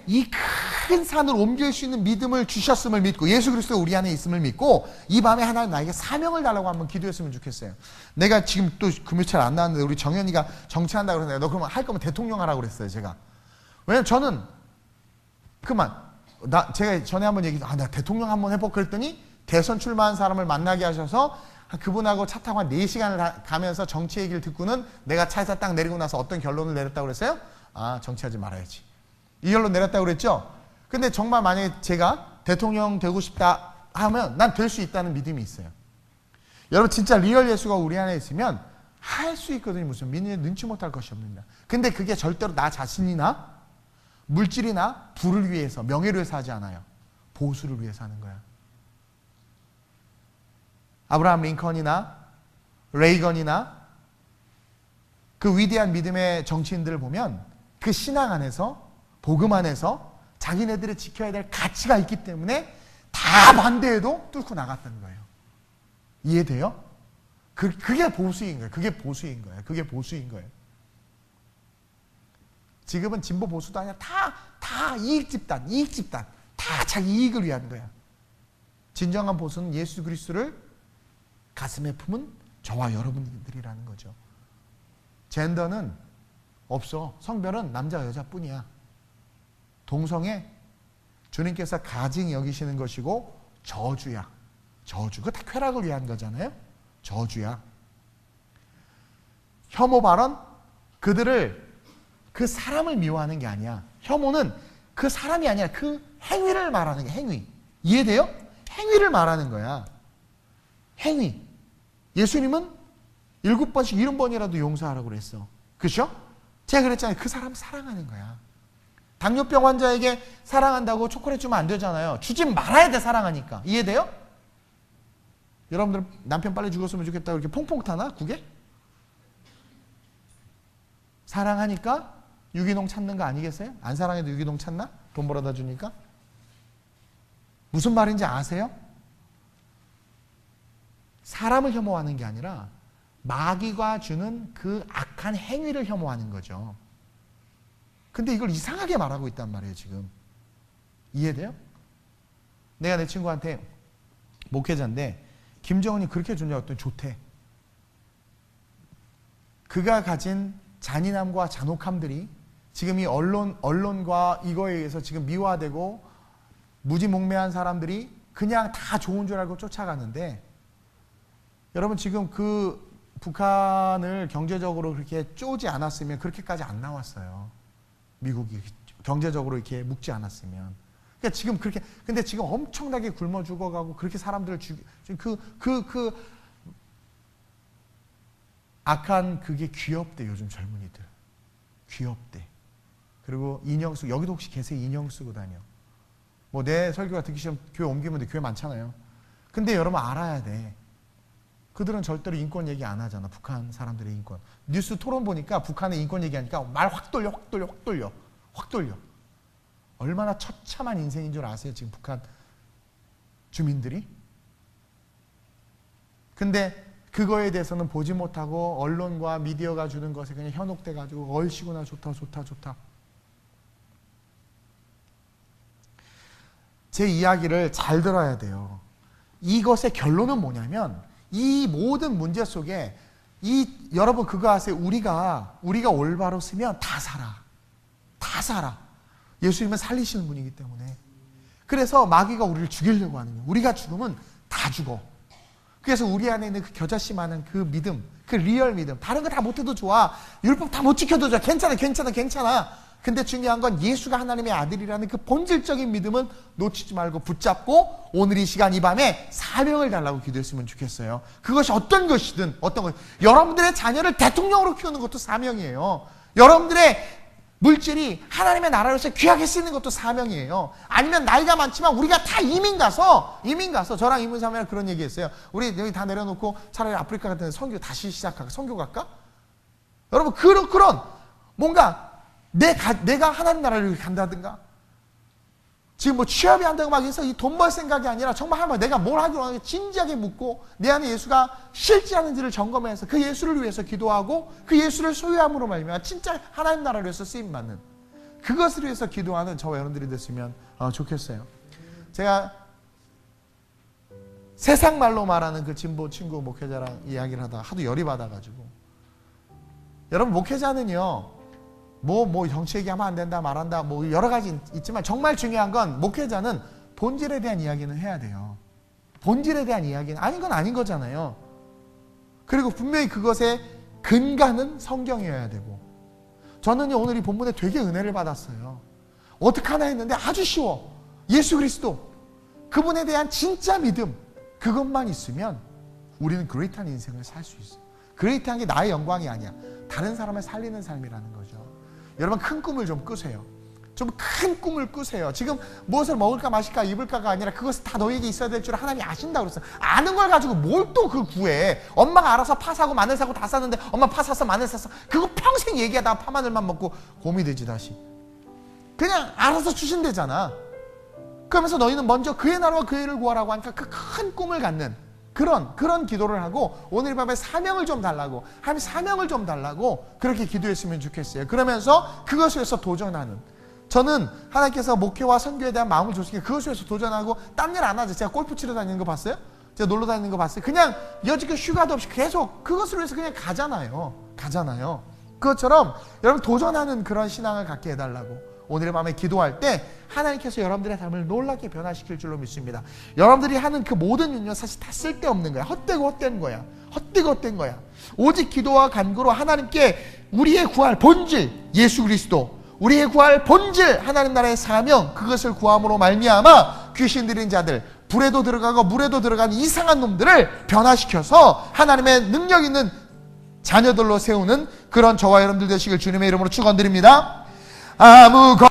이 큰 산을 옮길 수 있는 믿음을 주셨음을 믿고 예수 그리스도가 우리 안에 있음을 믿고 이 밤에 하나님 나에게 사명을 달라고 한번 기도했으면 좋겠어요. 내가 지금 또 금요일 안 나왔는데 우리 정현이가 정치한다고 그러는데 너 그러면 할 거면 대통령 하라고 그랬어요, 제가. 왜냐면 저는 제가 전에 한번 나 대통령 한번 해보고 그랬더니 대선 출마한 사람을 만나게 하셔서 그분하고 차 타고 한 4시간을 가면서 정치 얘기를 듣고는 내가 차에서 딱 내리고 나서 어떤 결론을 내렸다고 그랬어요? 정치하지 말아야지. 이 결론 내렸다고 그랬죠? 근데 정말 만약에 제가 대통령 되고 싶다 하면 난 될 수 있다는 믿음이 있어요. 여러분 진짜 리얼 예수가 우리 안에 있으면 할 수 있거든요. 무슨 눈치 못할 것이 없습니다. 근데 그게 절대로 나 자신이나 물질이나 부를 위해서, 명예를 위해서 하지 않아요. 보수를 위해서 하는 거야. 아브라함 링컨이나 레이건이나 그 위대한 믿음의 정치인들을 보면 그 신앙 안에서, 복음 안에서 자기네들이 지켜야 될 가치가 있기 때문에 다 반대해도 뚫고 나갔다는 거예요. 이해돼요? 그게 보수인 거예요. 그게 보수인 거예요. 지금은 진보 보수도 아니라 다 이익 집단, 다 자기 이익을 위한 거야. 진정한 보수는 예수 그리스도를 가슴에 품은 저와 여러분들이라는 거죠. 젠더는 없어. 성별은 남자 여자뿐이야. 동성애 주님께서 가증히 여기시는 것이고 저주야. 그거 다 쾌락을 위한 거잖아요. 저주야. 혐오 발언, 그 사람을 미워하는 게 아니야. 혐오는 그 사람이 아니라 그 행위를 말하는 게 행위. 이해돼요? 행위를 말하는 거야. 행위. 예수님은 7번씩 70번이라도 용서하라고 그랬어. 그렇죠? 제가 그랬잖아요. 그 사람 사랑하는 거야. 당뇨병 환자에게 사랑한다고 초콜릿 주면 안 되잖아요. 주지 말아야 돼, 사랑하니까. 이해돼요? 여러분들 남편 빨리 죽었으면 좋겠다고 이렇게 퐁퐁 타나? 국에? 사랑하니까 유기농 찾는 거 아니겠어요? 안 사랑해도 유기농 찾나? 돈 벌어다 주니까? 무슨 말인지 아세요? 사람을 혐오하는 게 아니라 마귀가 주는 그 악한 행위를 혐오하는 거죠. 근데 이걸 이상하게 말하고 있단 말이에요, 지금. 이해돼요? 내가 내 친구한테 목회자인데 김정은이 그렇게 좋냐고 했더니 좋대. 그가 가진 잔인함과 잔혹함들이 지금 이 언론과 이거에 의해서 지금 미화되고 무지몽매한 사람들이 그냥 다 좋은 줄 알고 쫓아가는데, 여러분 지금 그 북한을 경제적으로 그렇게 쪼지 않았으면 그렇게까지 안 나왔어요. 미국이 경제적으로 이렇게 묶지 않았으면. 그러니까 지금 그렇게, 근데 지금 엄청나게 굶어 죽어가고 그렇게 사람들을 악한 그게 귀엽대, 요즘 젊은이들. 귀엽대. 그리고 인형 쓰고, 여기도 혹시 계세요? 인형 쓰고 다녀. 뭐 내 설교가 듣기 싫으면 교회 옮기면 돼. 교회 많잖아요. 근데 여러분 알아야 돼. 그들은 절대로 인권 얘기 안 하잖아. 북한 사람들의 인권. 뉴스 토론 보니까 북한의 인권 얘기하니까 말 확 돌려. 얼마나 처참한 인생인 줄 아세요? 지금 북한 주민들이? 근데 그거에 대해서는 보지 못하고 언론과 미디어가 주는 것에 그냥 현혹돼가지고 얼씨구나 좋다. 제 이야기를 잘 들어야 돼요. 이것의 결론은 뭐냐면 이 모든 문제 속에 여러분 그거 아세요? 우리가 올바로 쓰면 다 살아. 예수님은 살리시는 분이기 때문에. 그래서 마귀가 우리를 죽이려고 하는 거예요. 우리가 죽으면 다 죽어. 그래서 우리 안에 있는 그 겨자씨만한 그 믿음, 그 리얼 믿음, 다른 거 다 못해도 좋아, 율법 다 못 지켜도 좋아, 괜찮아. 근데 중요한 건 예수가 하나님의 아들이라는 그 본질적인 믿음은 놓치지 말고 붙잡고 오늘 이 시간 이 밤에 사명을 달라고 기도했으면 좋겠어요. 그것이 어떤 것이든 여러분들의 자녀를 대통령으로 키우는 것도 사명이에요. 여러분들의 물질이 하나님의 나라로서 귀하게 쓰이는 것도 사명이에요. 아니면 나이가 많지만 우리가 다 이민 가서 저랑 이문삼이랑 그런 얘기했어요. 우리 여기 다 내려놓고 차라리 아프리카 같은 데 선교 다시 시작할까? 선교 갈까? 여러분 그런 뭔가 내가 하나님 나라를 간다든가, 지금 뭐 취업이 안 되고 막 해서 이 돈 벌 생각이 아니라 정말 하나님 내가 뭘 하기로 하는지 진지하게 묻고 내 안에 예수가 실제하는지를 점검해서 그 예수를 위해서 기도하고 그 예수를 소유함으로 말미암아 진짜 하나님 나라를 위해서 쓰임받는 그것을 위해서 기도하는 저와 여러분들이 됐으면 좋겠어요. 제가 세상 말로 말하는 그 진보 친구 목회자랑 이야기를 하다가 하도 열이 받아가지고, 여러분 목회자는요 뭐 정치 얘기하면 안 된다 말한다 뭐 여러 가지 있지만 정말 중요한 건 목회자는 본질에 대한 이야기는 해야 돼요. 본질에 대한 이야기는 아닌 건 아닌 거잖아요. 그리고 분명히 그것의 근간은 성경이어야 되고, 저는요 오늘 이 본문에 되게 은혜를 받았어요. 어떡하나 했는데 아주 쉬워. 예수 그리스도 그분에 대한 진짜 믿음, 그것만 있으면 우리는 그레이트한 인생을 살 수 있어요. 그레이트한 게 나의 영광이 아니야. 다른 사람을 살리는 삶이라는 거죠. 여러분 큰 꿈을 좀 꾸세요. 좀 큰 꿈을 꾸세요. 지금 무엇을 먹을까 마실까 입을까가 아니라 그것이 다 너에게 있어야 될 줄 하나님이 아신다고 그랬어요. 아는 걸 가지고 뭘 또 그 구해. 엄마가 알아서 파 사고 마늘 사고 다 샀는데 엄마 파 샀어 마늘 샀어 그거 평생 얘기하다가 파 마늘만 먹고 곰이 되지 다시. 그냥 알아서 주신대잖아. 그러면서 너희는 먼저 그의 나라와 그의 일을 구하라고 하니까 그 큰 꿈을 갖는 그런 기도를 하고 오늘 밤에 사명을 좀 달라고, 하나님 사명을 좀 달라고 그렇게 기도했으면 좋겠어요. 그러면서 그것을 위해서 도전하는, 저는 하나님께서 목회와 선교에 대한 마음을 주시니까 그것을 위해서 도전하고 딴 일 안 하죠. 제가 골프 치러 다니는 거 봤어요? 제가 놀러 다니는 거 봤어요? 그냥 여지껏 휴가도 없이 계속 그것을 위해서 그냥 가잖아요. 그것처럼 여러분 도전하는 그런 신앙을 갖게 해달라고 오늘 밤에 기도할 때 하나님께서 여러분들의 삶을 놀랍게 변화시킬 줄로 믿습니다. 여러분들이 하는 그 모든 일은 사실 다 쓸데없는 거야. 헛된 거야. 오직 기도와 간구로 하나님께 우리의 구할 본질 예수 그리스도, 우리의 구할 본질 하나님 나라의 사명, 그것을 구함으로 말미암아 귀신 들인 자들, 불에도 들어가고 물에도 들어가는 이상한 놈들을 변화시켜서 하나님의 능력 있는 자녀들로 세우는 그런 저와 여러분들 되시길 주님의 이름으로 축원드립니다. 아무것도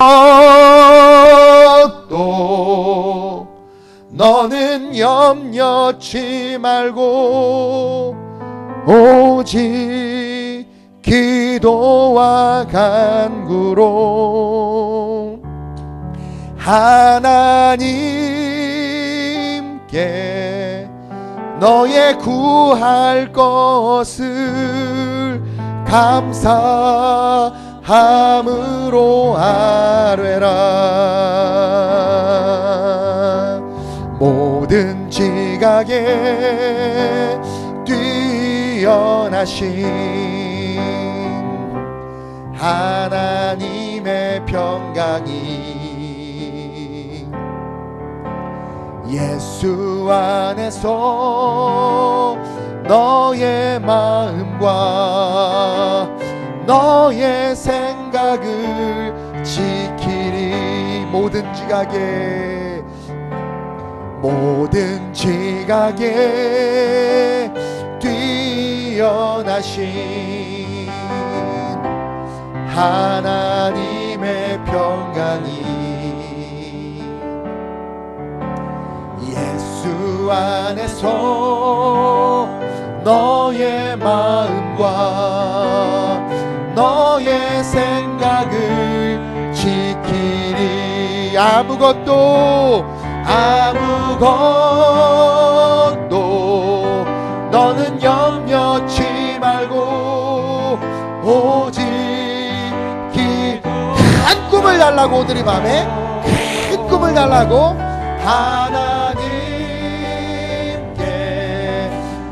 너는 염려치 말고 오직 기도와 간구로 하나님께 너의 구할 것을 감사함으로 아뢰라. 모든 지각에 뛰어나신 하나님의 평강이 예수 안에서 너의 마음과 너의 생각을 지키리. 모든 지각에 뛰어나신 하나님의 평강이 예수 안에서 너의 마음과 너의 생각을 지키리. 아무것도 너는 염려치 말고 오직 큰 꿈을 달라고. 오늘 이 밤에 큰 꿈을 달라고 하나님께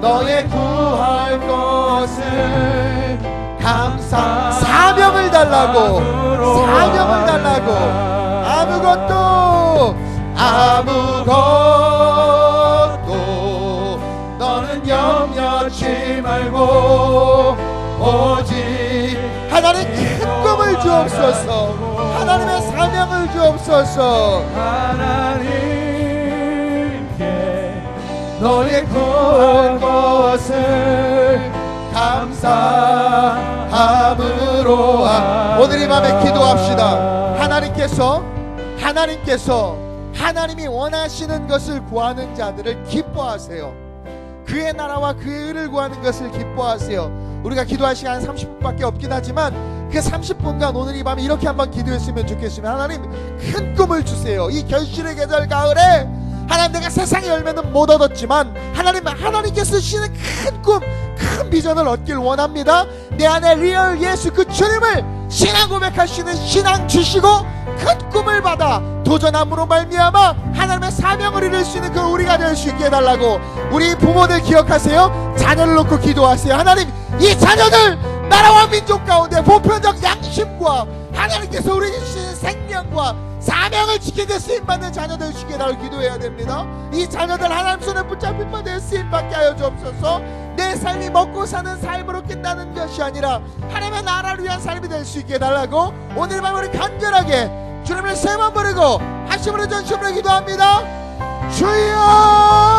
너의 구할 것을 사명을 달라고. 아무것도 너는 염려치 말고 오직 하나님 큰 꿈을 주옵소서. 하나님의 사명을 주옵소서. 하나님께 너의 구할 것을 감사함으로. 오늘 이 밤에 기도합시다. 하나님이 원하시는 것을 구하는 자들을 기뻐하세요. 그의 나라와 그의 의를 구하는 것을 기뻐하세요. 우리가 기도할 시간 30분밖에 없긴 하지만 그 30분간 오늘 이 밤에 이렇게 한번 기도했으면 좋겠습니다. 하나님 큰 꿈을 주세요. 이 결실의 계절 가을에 하나님, 내가 세상의 열매는 못 얻었지만 하나님께서 주시는 큰 꿈, 큰 비전을 얻길 원합니다. 내 안에 리얼 예수 그 주님을 신앙 고백할 수 있는 신앙 주시고 큰 꿈을 받아 도전함으로 말미암아 하나님의 사명을 이룰 수 있는 그 우리가 될 수 있게 해달라고. 우리 부모들 기억하세요. 자녀를 놓고 기도하세요. 하나님, 이 자녀들 나라와 민족 가운데 보편적 양심과 하나님께서 우리에게 주시는 생명과 사명을 지키게 쓰임받는 자녀들 주시게 해달라고 기도해야 됩니다. 이 자녀들 하나님 손에 붙잡힌 바 내 쓰임받게 하여 주옵소서. 내 삶이 먹고 사는 삶으로 끝나는 것이 아니라 하나님의 나라를 위한 삶이 될 수 있게 해달라고. 오늘 밤 우리 간절하게 주님을 세 번 부르고 하심으로 전심으로 기도합니다. 주여